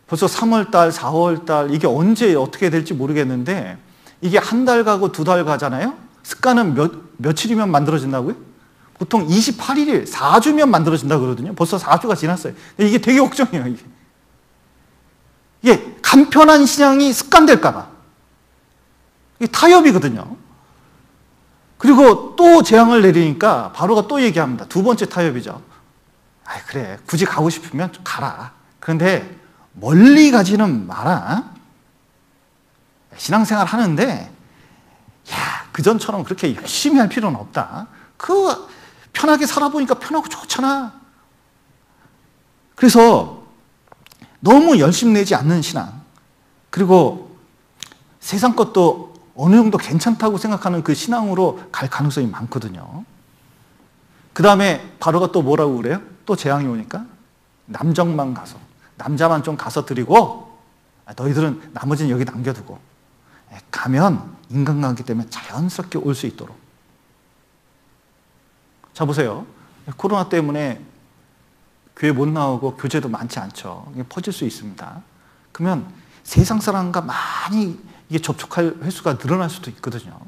벌써 3월달, 4월달 이게 언제 어떻게 될지 모르겠는데 이게 한 달 가고 2달 가잖아요. 습관은 며칠이면 만들어진다고요? 보통 28일, 4주면 만들어진다고 그러거든요. 벌써 4주가 지났어요. 이게 되게 걱정이에요. 이게 간편한 신앙이 습관될까 봐. 이게 타협이거든요. 그리고 또 재앙을 내리니까 바로가 또 얘기합니다. 두 번째 타협이죠. 그래, 굳이 가고 싶으면 가라. 그런데 멀리 가지는 마라. 신앙생활 하는데 그전처럼 그렇게 열심히 할 필요는 없다. 편하게 살아보니까 편하고 좋잖아. 그래서 너무 열심 내지 않는 신앙, 그리고 세상 것도 어느 정도 괜찮다고 생각하는 그 신앙으로 갈 가능성이 많거든요. 그 다음에 바로가 또 뭐라고 그래요? 또 재앙이 오니까 남정만 가서, 남자만 좀 가서 드리고 너희들은 나머지는 여기 남겨두고 가면 인간관계 때문에 자연스럽게 올 수 있도록. 자, 보세요. 코로나 때문에 교회 못 나오고 교제도 많지 않죠. 이게 퍼질 수 있습니다. 그러면 세상 사람과 많이 이게 접촉할 횟수가 늘어날 수도 있거든요.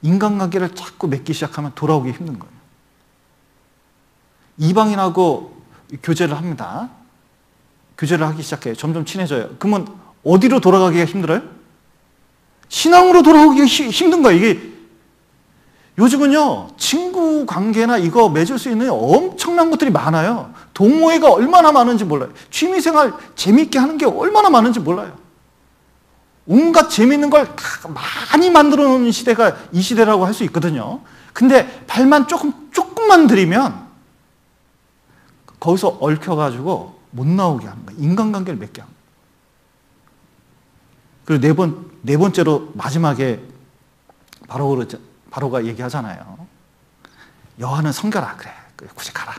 인간관계를 자꾸 맺기 시작하면 돌아오기 힘든 거예요. 이방인하고 교제를 합니다. 교제를 하기 시작해요. 점점 친해져요. 그러면 어디로 돌아가기가 힘들어요? 신앙으로 돌아오기가 힘든 거예요. 이게 요즘은요, 친구 관계나 이거 맺을 수 있는 엄청난 것들이 많아요. 동호회가 얼마나 많은지 몰라요. 취미생활 재미있게 하는 게 얼마나 많은지 몰라요. 온갖 재미있는 걸 많이 만들어 놓은 시대가 이 시대라고 할 수 있거든요. 근데 발만 조금만 들이면 거기서 얽혀가지고 못 나오게 하는 거예요. 인간관계를 맺게 하는 거예요. 그리고 네 번째로 마지막에 바로가 얘기하잖아요. 여호와는 섬겨라. 그래, 굳이 가라.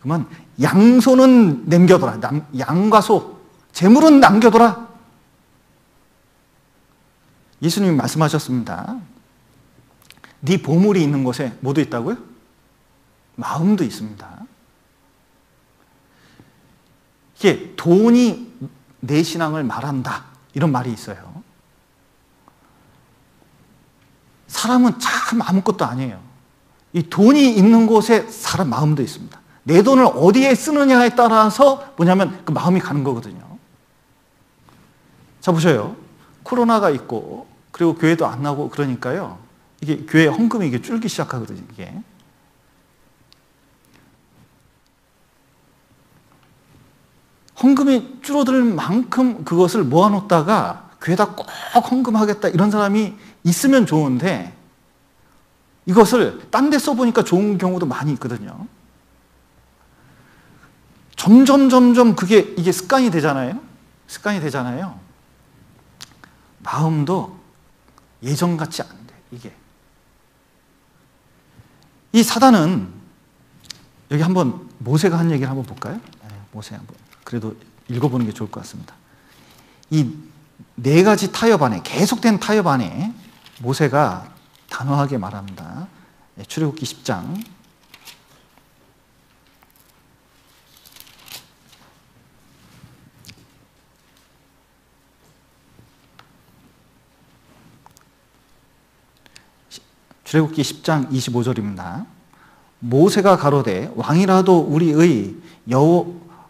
그러면 양소는 남겨둬라. 양과 소, 재물은 남겨둬라. 예수님이 말씀하셨습니다. 네 보물이 있는 곳에 뭐도 있다고요? 마음도 있습니다. 이게 돈이 내 신앙을 말한다. 이런 말이 있어요. 사람은 참 아무것도 아니에요. 이 돈이 있는 곳에 사람 마음도 있습니다. 내 돈을 어디에 쓰느냐에 따라서 뭐냐면 그 마음이 가는 거거든요. 자, 보셔요. 코로나가 있고 그리고 교회도 안 나오고 그러니까요. 이게 교회 헌금이 이게 줄기 시작하거든요. 이게. 헌금이 줄어들 만큼 그것을 모아놓다가 교회에다 꼭 헌금하겠다 이런 사람이 있으면 좋은데 이것을 딴 데 써보니까 좋은 경우도 많이 있거든요. 점점 이게 습관이 되잖아요. 습관이 되잖아요. 마음도 예전 같지 않은데 이게. 이 사단은 여기 한번 모세가 한 얘기를 한번 볼까요? 네, 모세 한번. 그래도 읽어보는 게 좋을 것 같습니다. 이 네 가지 타협 안에, 계속된 타협 안에 모세가 단호하게 말합니다. 네, 출애굽기 10장. 출애굽기 10장 25절입니다. 모세가 가로되 왕이라도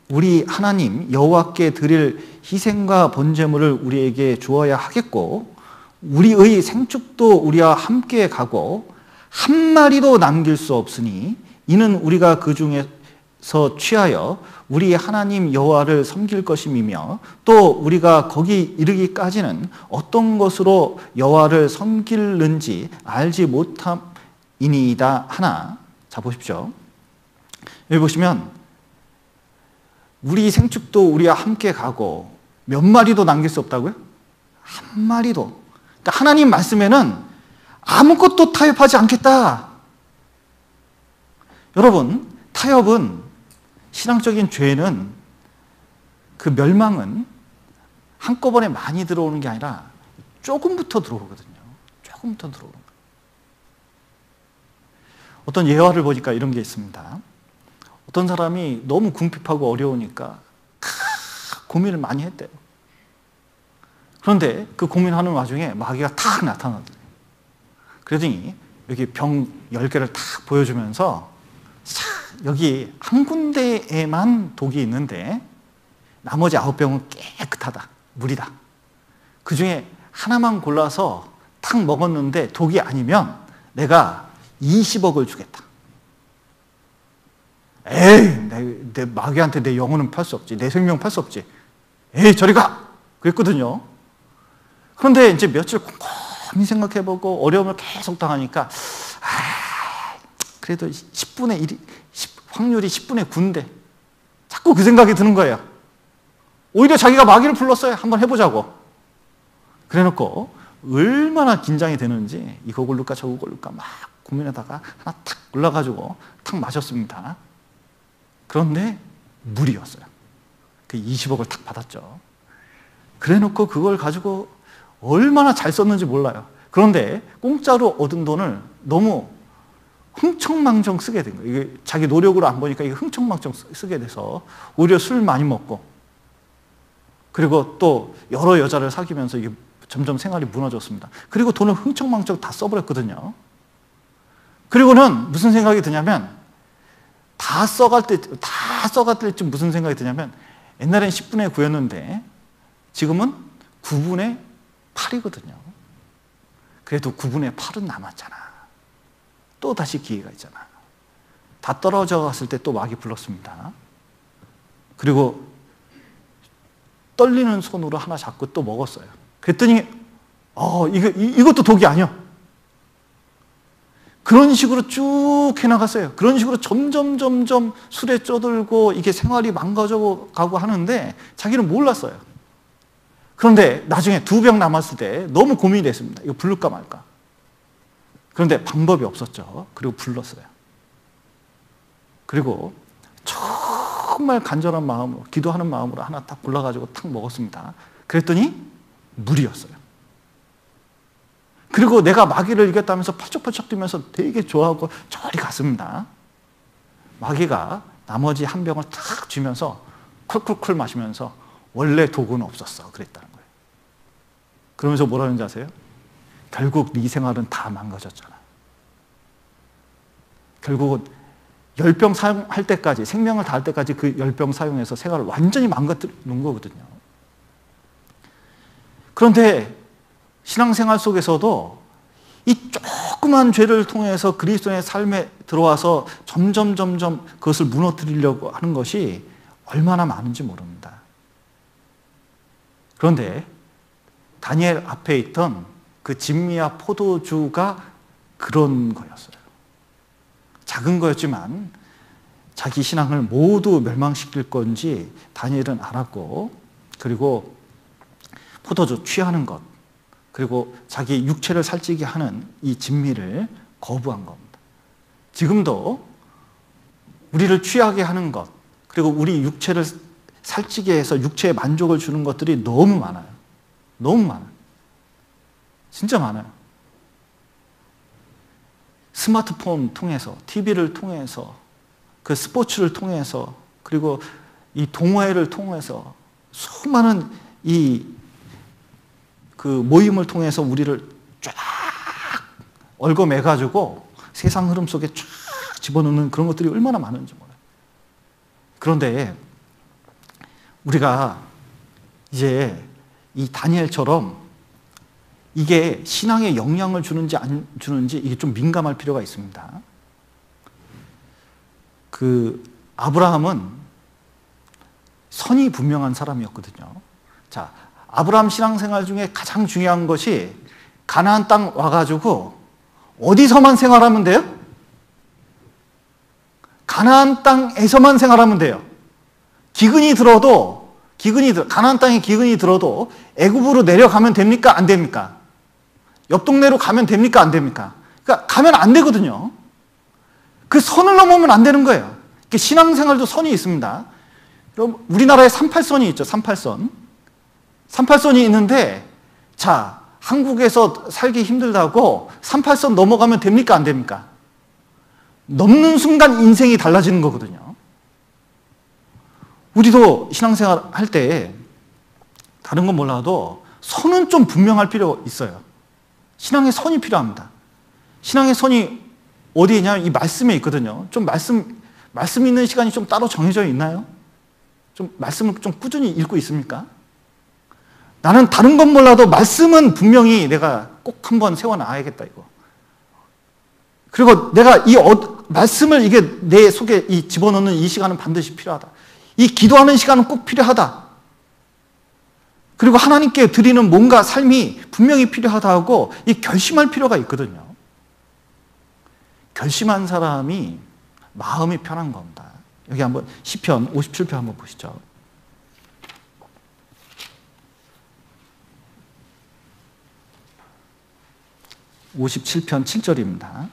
우리 하나님 여호와께 드릴 희생과 번제물을 우리에게 주어야 하겠고 우리의 생축도 우리와 함께 가고 한 마리도 남길 수 없으니 이는 우리가 그 중에서 취하여 우리 하나님 여호와를 섬길 것임이며 또 우리가 거기 이르기까지는 어떤 것으로 여호와를 섬길는지 알지 못함이니이다 하나. 자 보십시오. 여기 보시면 우리 생축도 우리와 함께 가고 몇 마리도 남길 수 없다고요? 한 마리도. 그러니까 하나님 말씀에는 아무것도 타협하지 않겠다. 여러분, 타협은 신앙적인 죄는 그 멸망은 한꺼번에 많이 들어오는 게 아니라 조금부터 들어오거든요. 조금부터 들어오는 거예요. 어떤 예화를 보니까 이런 게 있습니다. 어떤 사람이 너무 궁핍하고 어려우니까 고민을 많이 했대요. 그런데 그 고민하는 와중에 마귀가 탁 나타나더래요. 그러더니 여기 병 10개를 탁 보여주면서 여기 한 군데에만 독이 있는데 나머지 9병은 깨끗하다. 물이다. 그 중에 하나만 골라서 탁 먹었는데 독이 아니면 내가 20억을 주겠다. 에이, 내 마귀한테 내 영혼은 팔 수 없지. 내 생명 팔 수 없지. 에이, 저리 가! 그랬거든요. 그런데 이제 며칠 곰곰이 생각해보고 어려움을 계속 당하니까 그래도 10분의 1이 확률이 10분의 9인데 자꾸 그 생각이 드는 거예요. 오히려 자기가 마귀를 불렀어요. 한번 해보자고. 그래놓고 얼마나 긴장이 되는지 이거 고를까 저거 고를까 막 고민하다가 하나 탁 골라가지고 탁 마셨습니다. 그런데 물이었어요. 그 20억을 탁 받았죠. 그래놓고 그걸 가지고 얼마나 잘 썼는지 몰라요. 그런데 공짜로 얻은 돈을 너무 흥청망청 쓰게 된 거예요. 이게 자기 노력으로 안 보니까 이게 흥청망청 쓰게 돼서 오히려 술 많이 먹고 그리고 또 여러 여자를 사귀면서 이게 점점 생활이 무너졌습니다. 그리고 돈을 흥청망청 다 써버렸거든요. 그리고는 무슨 생각이 드냐면 다 써갈 때쯤 무슨 생각이 드냐면 옛날엔 10분의 9였는데 지금은 9분의 8이거든요. 그래도 9분의 8은 남았잖아. 또 다시 기회가 있잖아. 다 떨어져 갔을 때 또 마귀 불렀습니다. 그리고 떨리는 손으로 하나 잡고 또 먹었어요. 그랬더니 이것도 독이 아니야. 그런 식으로 쭉 해나갔어요. 그런 식으로 점점 술에 쪄들고 이게 생활이 망가져 가고 하는데 자기는 몰랐어요. 그런데 나중에 2병 남았을 때 너무 고민이 됐습니다. 이거 부를까 말까. 그런데 방법이 없었죠. 그리고 불렀어요. 그리고 정말 간절한 마음으로 기도하는 마음으로 하나 딱 골라가지고 탁 먹었습니다. 그랬더니 물이었어요. 그리고 내가 마귀를 이겼다면서 펄쩍펄쩍 뛰면서 되게 좋아하고 저리 갔습니다. 마귀가 나머지 한 병을 탁 쥐면서 쿨쿨쿨 마시면서 원래 독은 없었어 그랬다는 거예요. 그러면서 뭐라는지 아세요? 결국 네 생활은 다 망가졌잖아. 결국은 10병 사용할 때까지 생명을 다할 때까지 그 10병 사용해서 생활을 완전히 망가뜨린 거거든요. 그런데 신앙생활 속에서도 이 조그만 죄를 통해서 그리스도의 삶에 들어와서 점점 그것을 무너뜨리려고 하는 것이 얼마나 많은지 모릅니다. 그런데 다니엘 앞에 있던 그 진미와 포도주가 그런 거였어요. 작은 거였지만 자기 신앙을 모두 멸망시킬 건지 다니엘은 알았고, 그리고 포도주 취하는 것, 그리고 자기 육체를 살찌게 하는 이 진미를 거부한 겁니다. 지금도 우리를 취하게 하는 것, 그리고 우리 육체를 살찌게 해서 육체에 만족을 주는 것들이 너무 많아요. 너무 많아요. 진짜 많아요. 스마트폰 통해서, TV를 통해서, 그 스포츠를 통해서, 그리고 이 동호회를 통해서 수많은 그 모임을 통해서 우리를 쫙 얽어매가지고 세상 흐름 속에 쫙 집어넣는 그런 것들이 얼마나 많은지 몰라요. 그런데 우리가 이제 이 다니엘처럼 이게 신앙에 영향을 주는지 안 주는지 이게 좀 민감할 필요가 있습니다. 그 아브라함은 선이 분명한 사람이었거든요. 자, 아브라함 신앙생활 중에 가장 중요한 것이 가나안 땅 와가지고 어디서만 생활하면 돼요? 가나안 땅에서만 생활하면 돼요. 가나안 땅에 기근이 들어도 애굽으로 내려가면 됩니까? 안 됩니까? 옆 동네로 가면 됩니까? 안 됩니까? 그러니까 가면 안 되거든요. 그 선을 넘으면 안 되는 거예요. 신앙생활도 선이 있습니다. 그럼 우리나라에 38선이 있죠. 38선. 38선이 있는데, 자, 한국에서 살기 힘들다고 38선 넘어가면 됩니까? 안 됩니까? 넘는 순간 인생이 달라지는 거거든요. 우리도 신앙생활 할 때 다른 건 몰라도 선은 좀 분명할 필요가 있어요. 신앙의 선이 필요합니다. 신앙의 선이 어디에 있냐면 이 말씀에 있거든요. 좀 말씀 있는 시간이 좀 따로 정해져 있나요? 좀 말씀을 좀 꾸준히 읽고 있습니까? 나는 다른 건 몰라도 말씀은 분명히 내가 꼭 한번 세워놔야겠다, 이거. 그리고 내가 말씀을 이게 내 속에 집어넣는 이 시간은 반드시 필요하다. 이 기도하는 시간은 꼭 필요하다. 그리고 하나님께 드리는 뭔가 삶이 분명히 필요하다고 이 결심할 필요가 있거든요. 결심한 사람이 마음이 편한 겁니다. 여기 한번 시편 57편 한번 보시죠. 57편 7절입니다.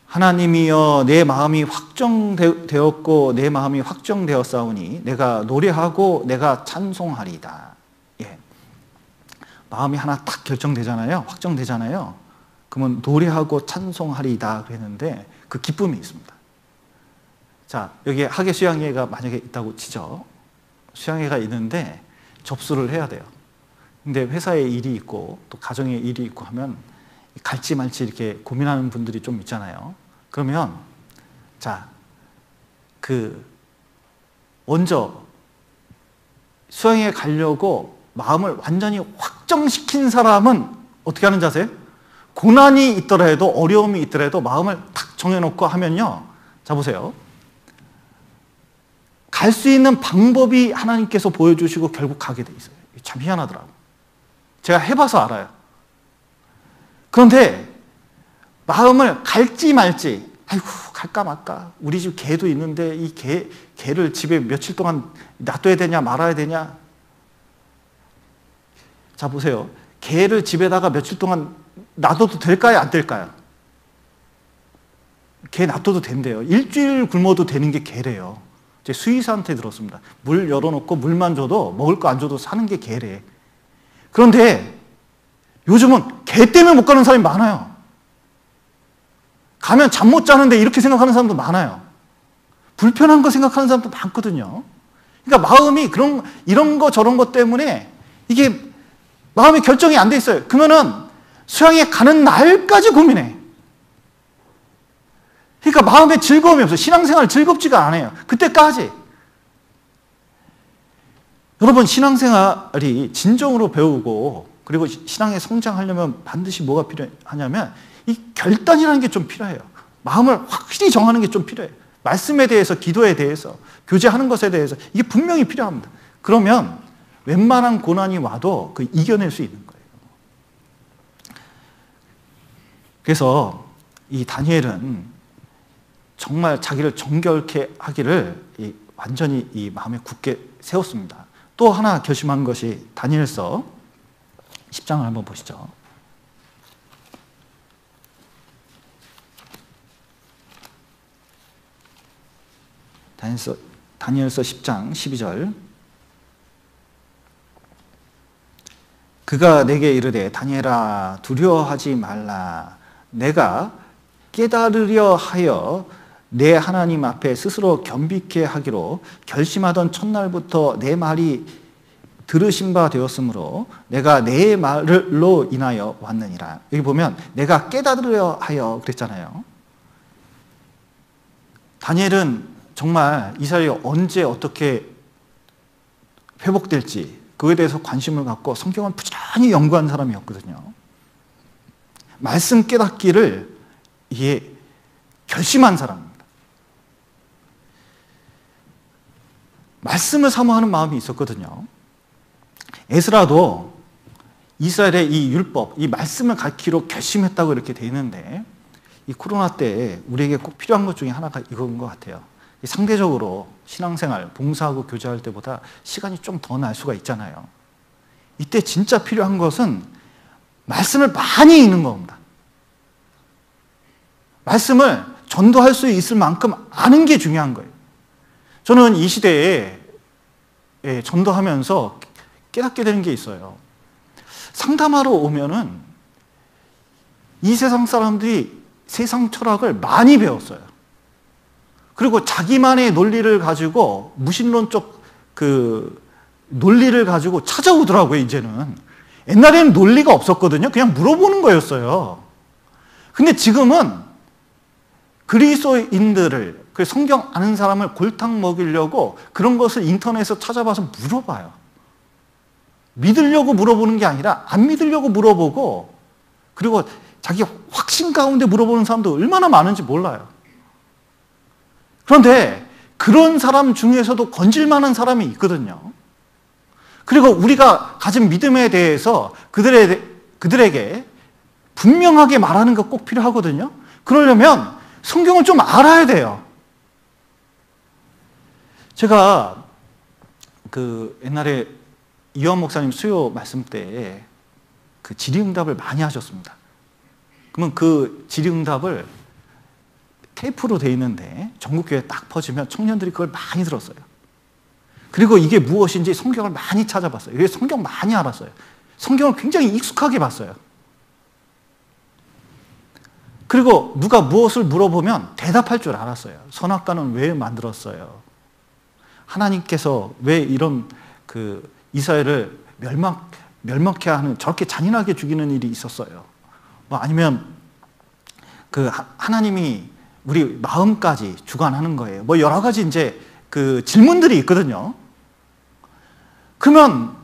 하나님이여 내 마음이 확정되었고 내 마음이 확정되었사오니 내가 노래하고 내가 찬송하리다. 예. 마음이 하나 딱 결정되잖아요. 확정되잖아요. 그러면 노래하고 찬송하리다 그랬는데 그 기쁨이 있습니다. 자, 여기 학예 수양회가 만약에 있다고 치죠. 수양회가 있는데 접수를 해야 돼요. 근데 회사에 일이 있고 또 가정에 일이 있고 하면 갈지 말지 이렇게 고민하는 분들이 좀 있잖아요. 그러면 자, 먼저 수양회에 가려고 마음을 완전히 확정시킨 사람은 어떻게 하는지 아세요? 고난이 있더라도 어려움이 있더라도 마음을 딱 정해놓고 하면요. 자, 보세요. 갈 수 있는 방법이 하나님께서 보여주시고 결국 가게 돼 있어요. 참 희한하더라고요. 제가 해봐서 알아요. 그런데 마음을 갈지 말지, 아이고 갈까 말까, 우리 집 개도 있는데 이 개를 집에 며칠 동안 놔둬야 되냐 말아야 되냐. 자, 보세요. 개를 집에다가 며칠 동안 놔둬도 될까요? 안 될까요? 개 놔둬도 된대요. 일주일 굶어도 되는 게 개래요. 제 수의사한테 들었습니다. 물 열어놓고 물만 줘도, 먹을 거 안 줘도 사는 게 개래. 그런데 요즘은 개 때문에 못 가는 사람이 많아요. 가면 잠 못 자는데 이렇게 생각하는 사람도 많아요. 불편한 거 생각하는 사람도 많거든요. 그러니까 마음이 이런 거 저런 것 때문에 이게 마음이 결정이 안 돼 있어요. 그러면은 수양에 가는 날까지 고민해. 그러니까 마음에 즐거움이 없어요. 신앙생활 즐겁지가 않아요. 그때까지. 여러분, 신앙생활이 진정으로 배우고 그리고 신앙에 성장하려면 반드시 뭐가 필요하냐면 이 결단이라는 게 좀 필요해요. 마음을 확실히 정하는 게 좀 필요해요. 말씀에 대해서, 기도에 대해서, 교제하는 것에 대해서 이게 분명히 필요합니다. 그러면 웬만한 고난이 와도 그 이겨낼 수 있는 거예요. 그래서 이 다니엘은 정말 자기를 정결케 하기를 완전히 이 마음에 굳게 세웠습니다. 또 하나 결심한 것이 다니엘서 10장을 한번 보시죠. 다니엘서 10장 12절. 그가 내게 이르되 다니엘아 두려워하지 말라. 내가 깨달으려 하여 내 하나님 앞에 스스로 겸비케 하기로 결심하던 첫날부터 내 말이 들으신 바 되었으므로 내가 내 말로 인하여 왔느니라. 여기 보면 내가 깨달으려 하여 그랬잖아요. 다니엘은 정말 이스라엘이 언제 어떻게 회복될지 그에 대해서 관심을 갖고 성경을 부지런히 연구한 사람이었거든요. 말씀 깨닫기를 이게 결심한 사람입니다. 말씀을 사모하는 마음이 있었거든요. 에스라도 이스라엘의 이 율법, 이 말씀을 가르치기로 결심했다고 이렇게 돼 있는데 이 코로나 때 우리에게 꼭 필요한 것 중에 하나가 이건 것 같아요. 상대적으로 신앙생활, 봉사하고 교제할 때보다 시간이 좀 더 날 수가 있잖아요. 이때 진짜 필요한 것은 말씀을 많이 읽는 겁니다. 말씀을 전도할 수 있을 만큼 아는 게 중요한 거예요. 저는 이 시대에 전도하면서 깨닫게 되는 게 있어요. 상담하러 오면은 이 세상 사람들이 세상 철학을 많이 배웠어요. 그리고 자기만의 논리를 가지고 무신론적 그 논리를 가지고 찾아오더라고요, 이제는. 옛날에는 논리가 없었거든요. 그냥 물어보는 거였어요. 근데 지금은 그리스도인들을, 그 성경 아는 사람을 골탕 먹이려고 그런 것을 인터넷에서 찾아봐서 물어봐요. 믿으려고 물어보는 게 아니라 안 믿으려고 물어보고, 그리고 자기 확신 가운데 물어보는 사람도 얼마나 많은지 몰라요. 그런데 그런 사람 중에서도 건질만한 사람이 있거든요. 그리고 우리가 가진 믿음에 대해서 그들에게 분명하게 말하는 거 꼭 필요하거든요. 그러려면 성경을 좀 알아야 돼요. 제가 그 옛날에 이완 목사님 수요 말씀 때 그 질의응답을 많이 하셨습니다. 그러면 그 질의응답을 테이프로 돼 있는데 전국교회에 딱 퍼지면 청년들이 그걸 많이 들었어요. 그리고 이게 무엇인지 성경을 많이 찾아봤어요. 그래서 성경 많이 알았어요. 성경을 굉장히 익숙하게 봤어요. 그리고 누가 무엇을 물어보면 대답할 줄 알았어요. 선악과는 왜 만들었어요? 하나님께서 왜 이런 그 이스라엘을 멸망케 하는, 저렇게 잔인하게 죽이는 일이 있었어요? 뭐 아니면 그 하나님이 우리 마음까지 주관하는 거예요. 뭐 여러 가지 이제 그 질문들이 있거든요. 그러면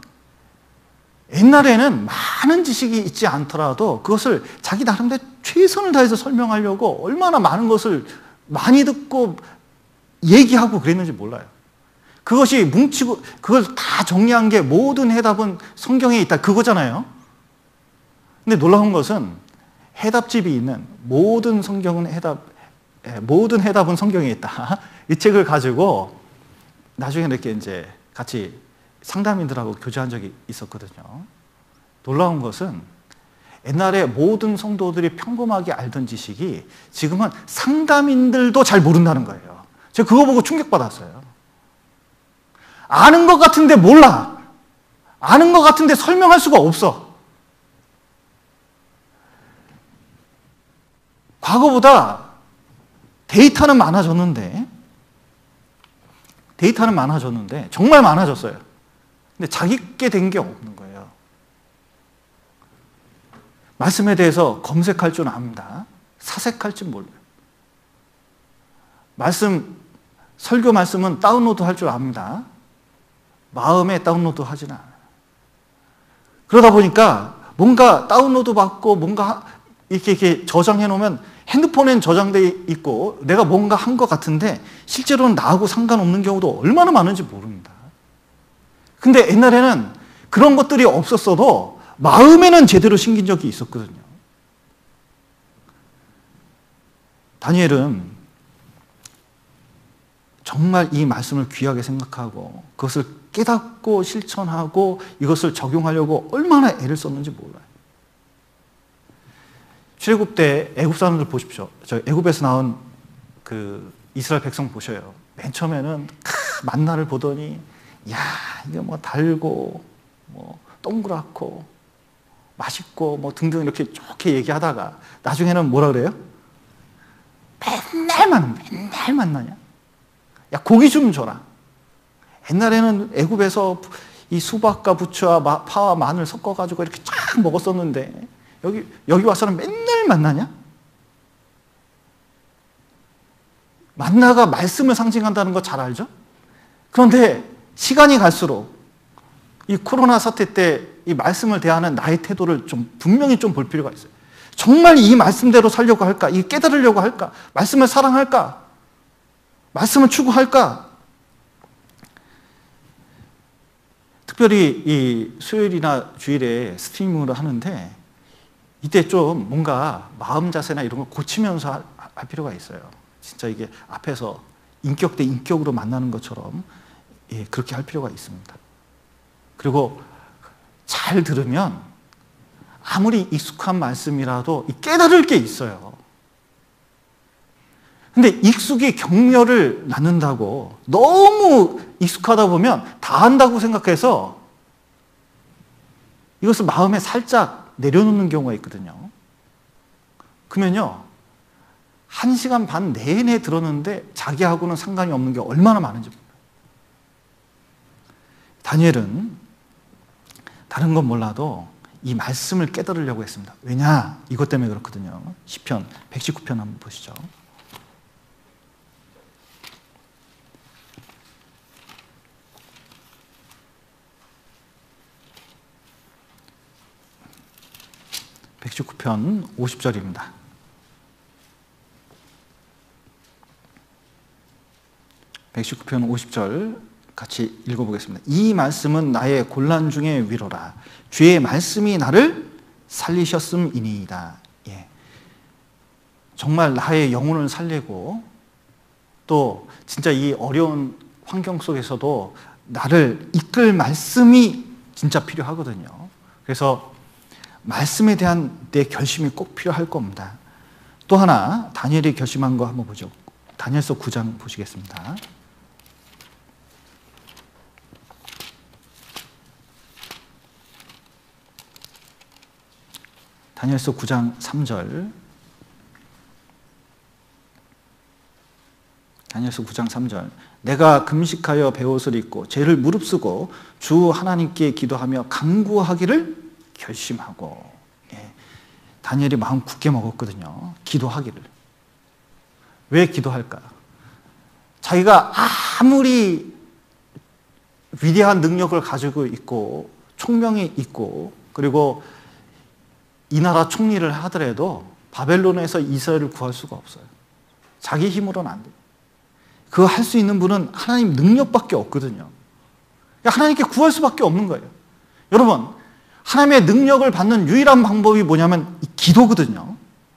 옛날에는 많은 지식이 있지 않더라도 그것을 자기 나름대로 최선을 다해서 설명하려고 얼마나 많은 것을 많이 듣고 얘기하고 그랬는지 몰라요. 그것이 뭉치고 그걸 다 정리한 게 모든 해답은 성경에 있다, 그거잖아요. 근데 놀라운 것은 해답집이 있는 모든 해답은 성경에 있다, 이 책을 가지고 나중에 이렇게 이제 같이 상담인들하고 교제한 적이 있었거든요. 놀라운 것은 옛날에 모든 성도들이 평범하게 알던 지식이 지금은 상담인들도 잘 모른다는 거예요. 제가 그거 보고 충격받았어요. 아는 것 같은데 몰라. 아는 것 같은데 설명할 수가 없어. 과거보다 데이터는 많아졌는데 정말 많아졌어요. 근데 자기께 된 게 없는 거예요. 말씀에 대해서 검색할 줄 압니다. 사색할 줄 몰라요. 설교 말씀은 다운로드 할 줄 압니다. 마음에 다운로드 하지는 않아요. 그러다 보니까 뭔가 다운로드 받고 뭔가 이렇게 저장해 놓으면 핸드폰엔 저장돼 있고 내가 뭔가 한 것 같은데 실제로는 나하고 상관없는 경우도 얼마나 많은지 모릅니다. 근데 옛날에는 그런 것들이 없었어도 마음에는 제대로 심긴 적이 있었거든요. 다니엘은 정말 이 말씀을 귀하게 생각하고 그것을 깨닫고 실천하고 이것을 적용하려고 얼마나 애를 썼는지 몰라요. 출애굽 때 애굽 사람들 보십시오. 저 애굽에서 나온 그 이스라엘 백성 보셔요. 맨 처음에는 만나를 보더니 야 이게 뭐 달고 뭐 동그랗고 맛있고 뭐 등등 이렇게 좋게 얘기하다가 나중에는 뭐라 그래요? 맨날 만나냐? 야 고기 좀 줘라. 옛날에는 애굽에서 이 수박과 부추와 파와 마늘 섞어가지고 이렇게 쫙 먹었었는데 여기 와서는 맨날 만나냐? 만나가 말씀을 상징한다는 거 잘 알죠? 그런데 시간이 갈수록 이 코로나 사태 때 이 말씀을 대하는 나의 태도를 좀 분명히 좀 볼 필요가 있어요. 정말 이 말씀대로 살려고 할까? 이 깨달으려고 할까? 말씀을 사랑할까? 말씀을 추구할까? 특별히 이 수요일이나 주일에 스트리밍을 하는데 이때 좀 뭔가 마음 자세나 이런 걸 고치면서 할 필요가 있어요. 진짜 이게 앞에서 인격 대 인격으로 만나는 것처럼 그렇게 할 필요가 있습니다. 그리고 잘 들으면 아무리 익숙한 말씀이라도 깨달을 게 있어요. 근데 익숙이 경멸을 낳는다고 너무 익숙하다 보면 다 한다고 생각해서 이것을 마음에 살짝 내려놓는 경우가 있거든요. 그러면요 1시간 반 내내 들었는데 자기하고는 상관이 없는 게 얼마나 많은지 몰라요. 다니엘은 다른 건 몰라도 이 말씀을 깨달으려고 했습니다. 왜냐? 이것 때문에 그렇거든요. 시편 119편 한번 보시죠. (119편) 50절입니다. 119편 50절 같이 읽어보겠습니다. 이 말씀은 나의 곤란 중에 위로라. 주의 말씀이 나를 살리셨음이니이다. 예. 정말 나의 영혼을 살리고 또 진짜 이 어려운 환경 속에서도 나를 이끌 말씀이 진짜 필요하거든요. 그래서 말씀에 대한 내 결심이 꼭 필요할 겁니다. 또 하나 다니엘이 결심한 거 한번 보죠. 다니엘서 9장 보시겠습니다. 다니엘서 9장 3절. 다니엘서 9장 3절. 내가 금식하여 베옷을 입고 죄를 무릅쓰고 주 하나님께 기도하며 간구하기를 결심하고. 예. 다니엘이 마음 굳게 먹었거든요. 기도하기를. 왜 기도할까? 자기가 아무리 위대한 능력을 가지고 있고 총명이 있고 그리고 이 나라 총리를 하더라도 바벨론에서 이스라엘을 구할 수가 없어요. 자기 힘으로는 안 돼요. 그거 할 수 있는 분은 하나님 능력밖에 없거든요. 하나님께 구할 수밖에 없는 거예요. 여러분, 하나님의 능력을 받는 유일한 방법이 뭐냐면 기도거든요.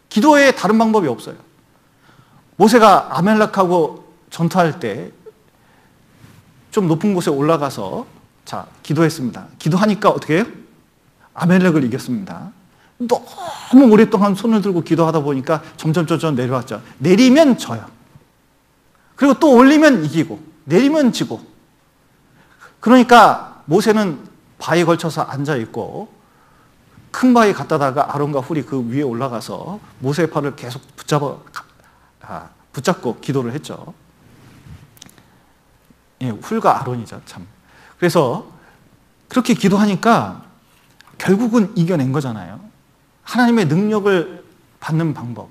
기도에 다른 방법이 없어요. 모세가 아멜렉하고 전투할 때 좀 높은 곳에 올라가서 자, 기도했습니다. 기도하니까 어떻게 해요? 아멜렉을 이겼습니다. 너무 오랫동안 손을 들고 기도하다 보니까 점점 내려왔죠. 내리면 져요. 그리고 또 올리면 이기고 내리면 지고. 그러니까 모세는 바위에 걸쳐서 앉아있고 큰 바위 갖다다가 아론과 훌이 그 위에 올라가서 모세의 팔을 계속 붙잡고 기도를 했죠. 예, 훌과 아론이죠, 참. 그래서 그렇게 기도하니까 결국은 이겨낸 거잖아요. 하나님의 능력을 받는 방법.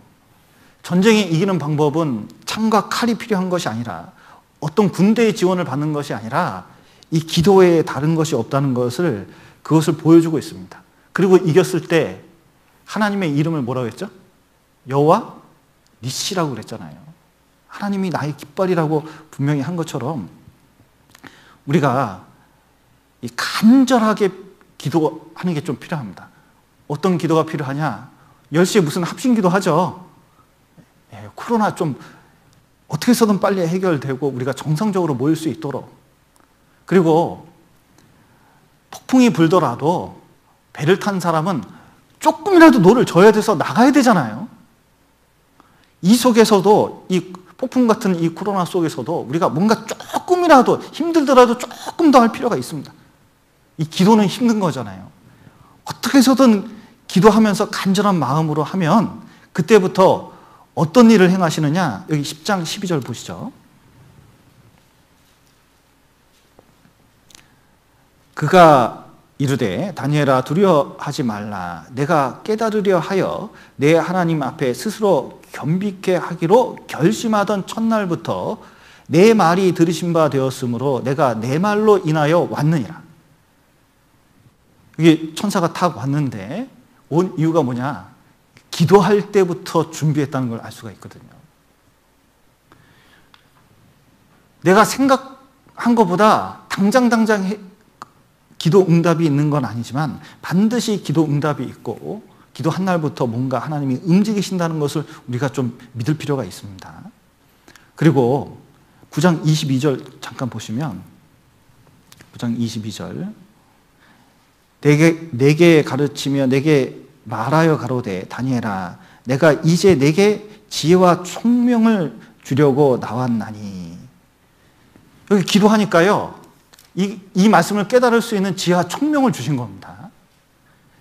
전쟁에 이기는 방법은 창과 칼이 필요한 것이 아니라 어떤 군대의 지원을 받는 것이 아니라 이 기도에 다른 것이 없다는 것을 그것을 보여주고 있습니다. 그리고 이겼을 때 하나님의 이름을 뭐라고 했죠? 여호와 니시라고 그랬잖아요. 하나님이 나의 깃발이라고 분명히 한 것처럼 우리가 이 간절하게 기도하는 게 좀 필요합니다. 어떤 기도가 필요하냐? 10시에 무슨 합심기도 하죠. 코로나 좀 어떻게 해서든 빨리 해결되고 우리가 정상적으로 모일 수 있도록. 그리고 폭풍이 불더라도 배를 탄 사람은 조금이라도 노를 져야 돼서 나가야 되잖아요. 이 속에서도, 이 폭풍 같은 이 코로나 속에서도 우리가 뭔가 조금이라도 힘들더라도 조금 더 할 필요가 있습니다. 이 기도는 힘든 거잖아요. 어떻게 해서든 기도하면서 간절한 마음으로 하면 그때부터 어떤 일을 행하시느냐? 여기 10장 12절 보시죠. 그가 이르되 다니엘아 두려워하지 말라. 내가 깨달으려 하여 내 하나님 앞에 스스로 겸비케 하기로 결심하던 첫날부터 내 말이 들으신 바 되었으므로 내가 내 말로 인하여 왔느니라. 여기 천사가 탁 왔는데 온 이유가 뭐냐? 기도할 때부터 준비했다는 걸 알 수가 있거든요. 내가 생각한 것보다 당장 기도 응답이 있는 건 아니지만 반드시 기도 응답이 있고 기도한 날부터 뭔가 하나님이 움직이신다는 것을 우리가 좀 믿을 필요가 있습니다. 그리고 9장 22절 잠깐 보시면 9장 22절 내게 가르치며 내게 말하여 가로되 다니엘아 내가 이제 내게 지혜와 총명을 주려고 나왔나니. 여기 기도하니까요 이 말씀을 깨달을 수 있는 지혜와 총명을 주신 겁니다.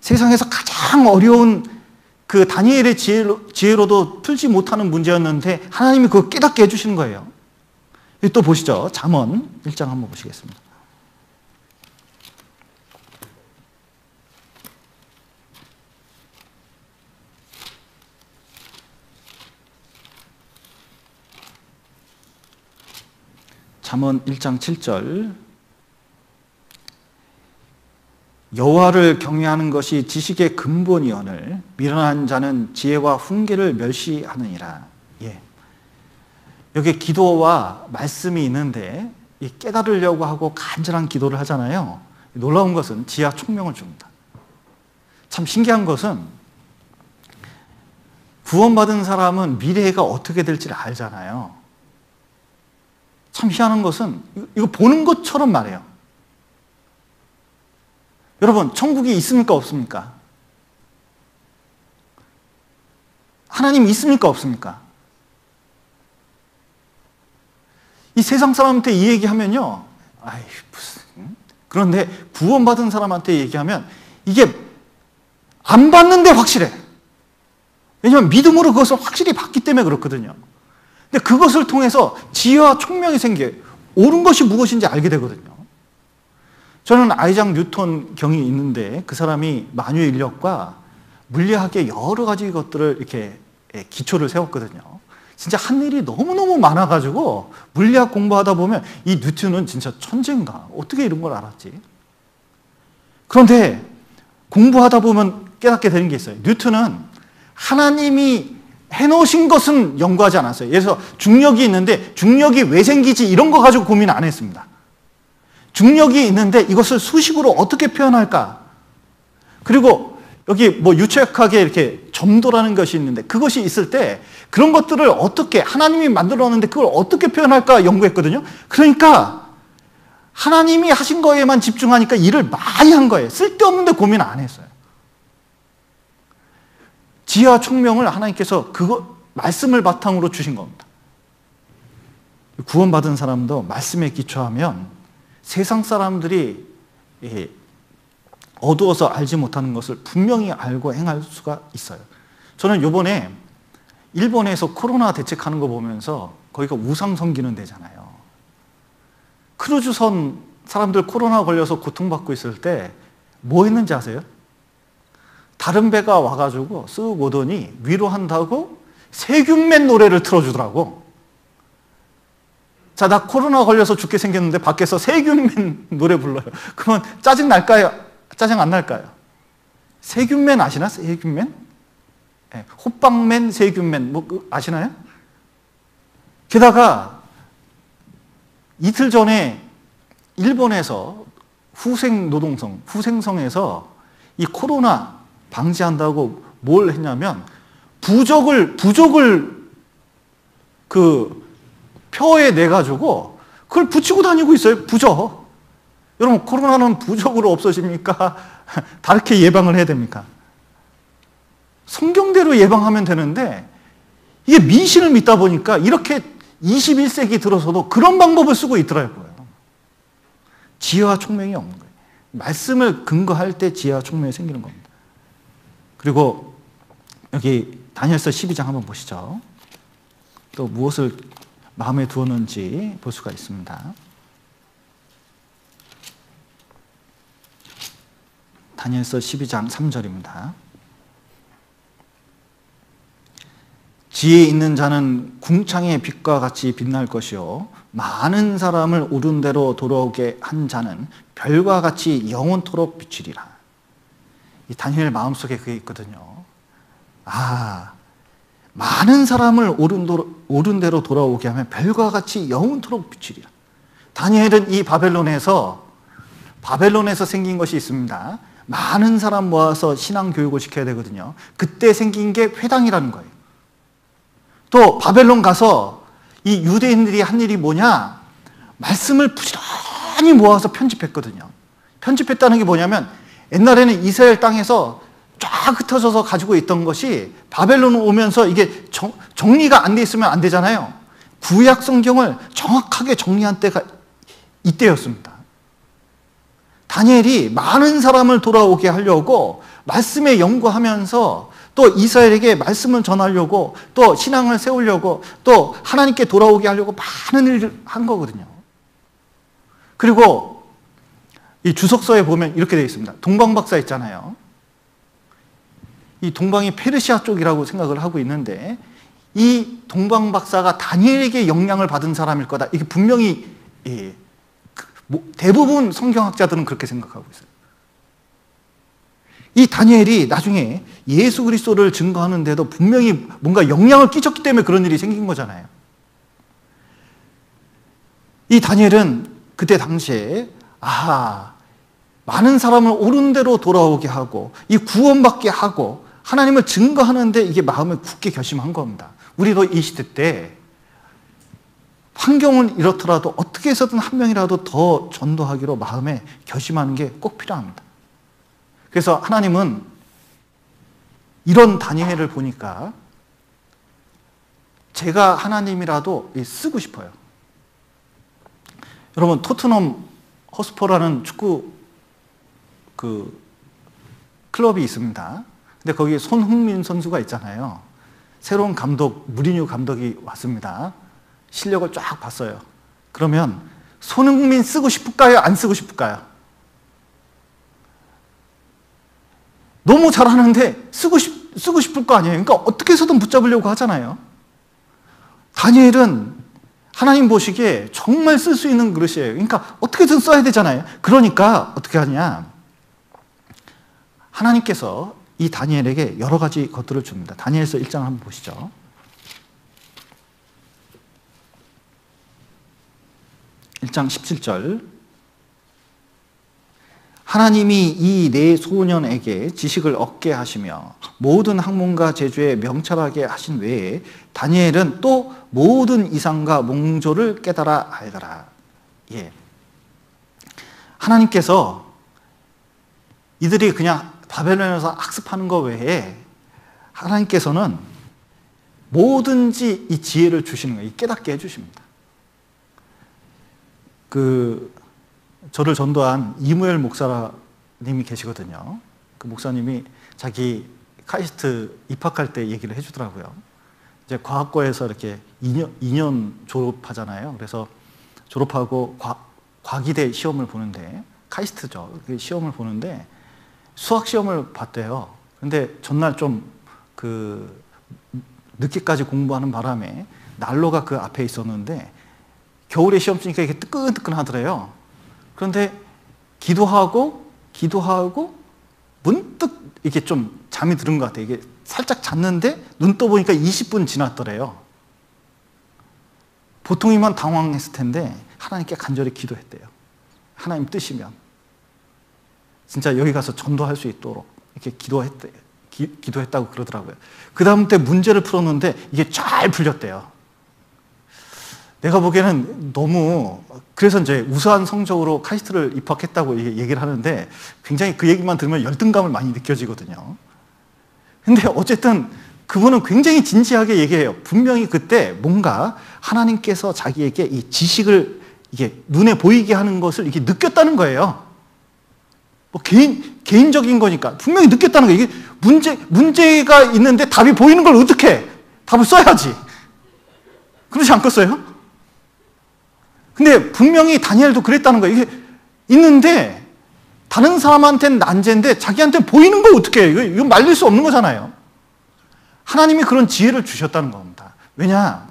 세상에서 가장 어려운 그 다니엘의 지혜로도 풀지 못하는 문제였는데 하나님이 그걸 깨닫게 해주시는 거예요. 또 보시죠. 잠언 1장 한번 보시겠습니다. 잠언 1장 7절 여호와를 경외하는 것이 지식의 근본이오늘 미련한 자는 지혜와 훈계를 멸시하느니라. 예. 여기 기도와 말씀이 있는데 이 깨달으려고 하고 간절한 기도를 하잖아요. 놀라운 것은 지혜와 총명을 줍니다. 참 신기한 것은 구원받은 사람은 미래가 어떻게 될지를 알잖아요. 참 희한한 것은 이거 보는 것처럼 말해요. 여러분, 천국이 있습니까? 없습니까? 하나님 있습니까? 없습니까? 이 세상 사람한테 이 얘기하면요. 아이, 무슨. 그런데 구원받은 사람한테 얘기하면 이게 안 받는데 확실해. 왜냐하면 믿음으로 그것을 확실히 받기 때문에 그렇거든요. 근데 그것을 통해서 지혜와 총명이 생겨요. 옳은 것이 무엇인지 알게 되거든요. 저는 아이작 뉴턴 경이 있는데 그 사람이 만유의 인력과 물리학의 여러 가지 것들을 이렇게 기초를 세웠거든요. 진짜 한 일이 너무너무 많아가지고 물리학 공부하다 보면 이 뉴턴은 진짜 천재인가? 어떻게 이런 걸 알았지? 그런데 공부하다 보면 깨닫게 되는 게 있어요. 뉴턴은 하나님이 해놓으신 것은 연구하지 않았어요. 예를 들어서 중력이 있는데 중력이 왜 생기지 이런 거 가지고 고민 안 했습니다. 중력이 있는데 이것을 수식으로 어떻게 표현할까? 그리고 여기 뭐 유체역학에 이렇게 점도라는 것이 있는데 그것이 있을 때 그런 것들을 어떻게 하나님이 만들어놨는데 그걸 어떻게 표현할까 연구했거든요. 그러니까 하나님이 하신 거에만 집중하니까 일을 많이 한 거예요. 쓸데없는데 고민 안 했어요. 지혜와 총명을 하나님께서 그거 말씀을 바탕으로 주신 겁니다. 구원받은 사람도 말씀에 기초하면 세상 사람들이 어두워서 알지 못하는 것을 분명히 알고 행할 수가 있어요. 저는 이번에 일본에서 코로나 대책하는 거 보면서 거기가 우상 섬기는 데잖아요. 크루즈선 사람들 코로나 걸려서 고통받고 있을 때 뭐 했는지 아세요? 다른 배가 와가지고 쓱 오더니 위로한다고 세균맨 노래를 틀어주더라고. 자, 나 코로나 걸려서 죽게 생겼는데 밖에서 세균맨 노래 불러요. 그러면 짜증 날까요? 짜증 안 날까요? 세균맨 아시나? 세균맨? 예, 호빵맨, 세균맨, 뭐 아시나요? 게다가 이틀 전에 일본에서 후생성에서 이 코로나 방지한다고 뭘 했냐면 부적을 그 표에 내가지고 그걸 붙이고 다니고 있어요. 부적. 여러분, 코로나는 부적으로 없어집니까? 다르게 예방을 해야 됩니까? 성경대로 예방하면 되는데 이게 미신을 믿다 보니까 이렇게 21세기 들어서도 그런 방법을 쓰고 있더라고요. 지혜와 총명이 없는 거예요. 말씀을 근거할 때 지혜와 총명이 생기는 겁니다. 그리고 여기 다니엘서 12장 한번 보시죠. 또 무엇을 마음에 두었는지 볼 수가 있습니다. 다니엘서 12장 3절입니다. 지혜 있는 자는 궁창의 빛과 같이 빛날 것이요 많은 사람을 옳은 대로 돌아오게 한 자는 별과 같이 영원토록 비추리라. 이 다니엘 마음속에 그게 있거든요. 아, 많은 사람을 옳은 대로 돌아오게 하면 별과 같이 영원토록 비추리라. 다니엘은 이 바벨론에서 생긴 것이 있습니다. 많은 사람 모아서 신앙 교육을 시켜야 되거든요. 그때 생긴 게 회당이라는 거예요. 또 바벨론 가서 이 유대인들이 한 일이 뭐냐? 말씀을 부지런히 모아서 편집했거든요. 편집했다는 게 뭐냐면 옛날에는 이스라엘 땅에서 쫙 흩어져서 가지고 있던 것이 바벨론 오면서 이게 정리가 안 돼 있으면 안 되잖아요. 구약 성경을 정확하게 정리한 때가 이때였습니다. 다니엘이 많은 사람을 돌아오게 하려고 말씀에 연구하면서 또 이스라엘에게 말씀을 전하려고 또 신앙을 세우려고 또 하나님께 돌아오게 하려고 많은 일을 한 거거든요. 그리고 이 주석서에 보면 이렇게 되어 있습니다. 동방박사 있잖아요. 이 동방이 페르시아 쪽이라고 생각을 하고 있는데 이 동방박사가 다니엘에게 영향을 받은 사람일 거다. 이게 분명히 대부분 성경학자들은 그렇게 생각하고 있어요. 이 다니엘이 나중에 예수 그리스도를 증거하는데도 분명히 뭔가 영향을 끼쳤기 때문에 그런 일이 생긴 거잖아요. 이 다니엘은 그때 당시에 많은 사람을 옳은 대로 돌아오게 하고 이 구원받게 하고 하나님을 증거하는데 이게 마음에 굳게 결심한 겁니다. 우리도 이 시대 때 환경은 이렇더라도 어떻게 해서든 한 명이라도 더 전도하기로 마음에 결심하는 게 꼭 필요합니다. 그래서 하나님은 이런 다니엘을 보니까 제가 하나님이라도 쓰고 싶어요. 여러분, 토트넘 허스퍼라는 축구 클럽이 있습니다. 근데 거기 손흥민 선수가 있잖아요. 새로운 감독, 무리뉴 감독이 왔습니다. 실력을 쫙 봤어요. 그러면 손흥민 쓰고 싶을까요? 안 쓰고 싶을까요? 너무 잘하는데 쓰고 싶을 거 아니에요. 그러니까 어떻게 해서든 붙잡으려고 하잖아요. 다니엘은 하나님 보시기에 정말 쓸 수 있는 그릇이에요. 그러니까 어떻게든 써야 되잖아요. 그러니까 어떻게 하냐? 하나님께서 이 다니엘에게 여러 가지 것들을 줍니다. 다니엘서 1장 한번 보시죠. 1장 17절. 하나님이 이 네 소년에게 지식을 얻게 하시며 모든 학문과 재주에 명철하게 하신 외에 다니엘은 또 모든 이상과 몽조를 깨달아 알더라. 예. 하나님께서 이들이 그냥 바벨론에서 학습하는 것 외에 하나님께서는 뭐든지 이 지혜를 주시는 거예요. 깨닫게 해주십니다. 저를 전도한 이무엘 목사님이 계시거든요. 그 목사님이 자기 카이스트 입학할 때 얘기를 해주더라고요. 이제 과학과에서 이렇게 2년 졸업하잖아요. 그래서 졸업하고 과기대 시험을 보는데, 카이스트죠. 그 시험을 보는데 수학 시험을 봤대요. 근데 전날 좀 늦게까지 공부하는 바람에 난로가 그 앞에 있었는데 겨울에 시험 치니까 이게 뜨끈뜨끈 하더래요. 그런데 기도하고 문득 이게 좀 잠이 드는 것 같아요. 이게 살짝 잤는데 눈 떠보니까 20분 지났더래요. 보통이면 당황했을 텐데 하나님께 간절히 기도했대요. 하나님 뜻이면 진짜 여기 가서 전도할 수 있도록 이렇게 기도했다고 그러더라고요. 그 다음 때 문제를 풀었는데 이게 잘 풀렸대요. 내가 보기에는 너무, 그래서 이제 우수한 성적으로 카이스트를 입학했다고 얘기를 하는데 굉장히 그 얘기만 들으면 열등감을 많이 느껴지거든요. 근데 어쨌든 그분은 굉장히 진지하게 얘기해요. 분명히 그때 뭔가 하나님께서 자기에게 이 지식을 이게 눈에 보이게 하는 것을 이렇게 느꼈다는 거예요. 뭐 개인적인 거니까 분명히 느꼈다는 거예요. 이게 문제가 있는데 답이 보이는 걸 어떻게 해? 답을 써야지. 그렇지 않겠어요? 근데 분명히 다니엘도 그랬다는 거예요. 이게 있는데 다른 사람한테는 난제인데 자기한테 보이는 걸 어떻게 해요? 이거 말릴 수 없는 거잖아요. 하나님이 그런 지혜를 주셨다는 겁니다. 왜냐?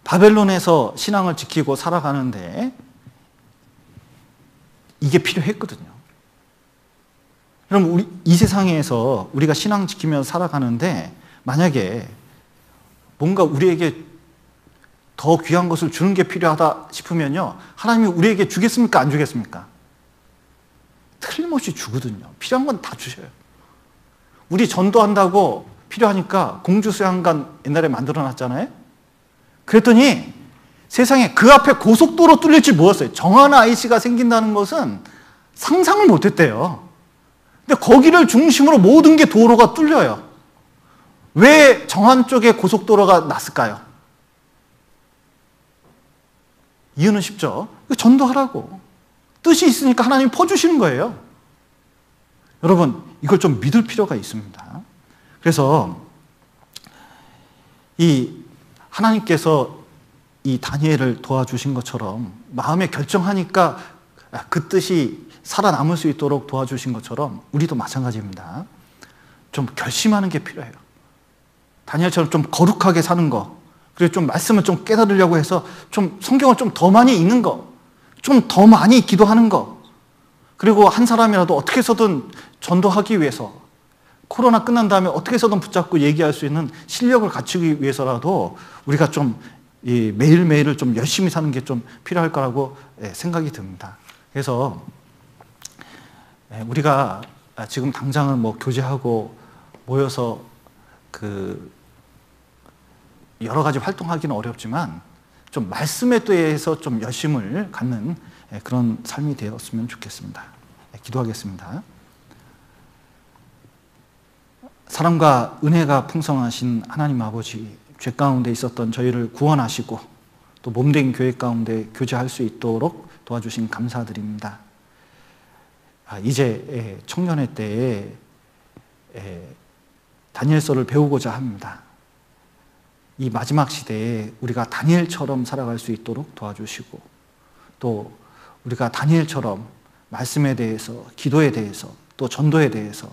바벨론에서 신앙을 지키고 살아가는데 이게 필요했거든요. 그럼 이 세상에서 우리가 신앙 지키면서 살아가는데 만약에 뭔가 우리에게 더 귀한 것을 주는 게 필요하다 싶으면요, 하나님이 우리에게 주겠습니까? 안 주겠습니까? 틀림없이 주거든요. 필요한 건 다 주셔요. 우리 전도한다고 필요하니까 공주수양관 옛날에 만들어놨잖아요. 그랬더니 세상에 그 앞에 고속도로 뚫릴 줄 몰랐어요. 정한 IC가 생긴다는 것은 상상을 못했대요. 근데 거기를 중심으로 모든 게 도로가 뚫려요. 왜 정한 쪽에 고속도로가 났을까요? 이유는 쉽죠. 전도하라고. 뜻이 있으니까 하나님이 퍼주시는 거예요. 여러분, 이걸 좀 믿을 필요가 있습니다. 그래서 이 하나님께서 이 다니엘을 도와주신 것처럼 마음에 결정하니까 그 뜻이 살아남을 수 있도록 도와주신 것처럼 우리도 마찬가지입니다. 좀 결심하는 게 필요해요. 다니엘처럼 좀 거룩하게 사는 거, 그리고 좀 말씀을 좀 깨달으려고 해서 좀 성경을 좀 더 많이 읽는 거, 좀 더 많이 기도하는 거, 그리고 한 사람이라도 어떻게 해서든 전도하기 위해서, 코로나 끝난 다음에 어떻게 해서든 붙잡고 얘기할 수 있는 실력을 갖추기 위해서라도 우리가 좀 매일매일을 좀 열심히 사는 게 좀 필요할 거라고 생각이 듭니다. 그래서 우리가 지금 당장은 뭐 교제하고 모여서 여러 가지 활동하기는 어렵지만 좀 말씀에 대해서 좀 열심을 갖는 그런 삶이 되었으면 좋겠습니다. 기도하겠습니다. 사랑과 은혜가 풍성하신 하나님 아버지, 죄 가운데 있었던 저희를 구원하시고 또 몸된 교회 가운데 교제할 수 있도록 도와주신 감사드립니다. 이제 청년의 때에 다니엘서를 배우고자 합니다. 이 마지막 시대에 우리가 다니엘처럼 살아갈 수 있도록 도와주시고 또 우리가 다니엘처럼 말씀에 대해서, 기도에 대해서, 또 전도에 대해서,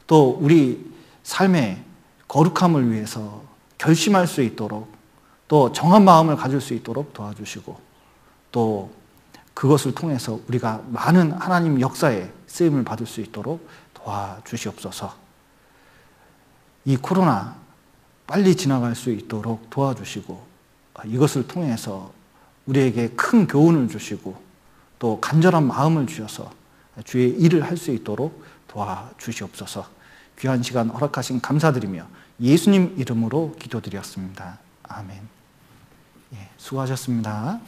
또 우리 삶의 거룩함을 위해서 결심할 수 있도록, 또 정한 마음을 가질 수 있도록 도와주시고 또 그것을 통해서 우리가 많은 하나님 역사에 쓰임을 받을 수 있도록 도와주시옵소서. 이 코로나 빨리 지나갈 수 있도록 도와주시고 이것을 통해서 우리에게 큰 교훈을 주시고 또 간절한 마음을 주셔서 주의 일을 할 수 있도록 도와주시옵소서. 귀한 시간 허락하신 감사드리며 예수님 이름으로 기도드렸습니다. 아멘. 수고하셨습니다.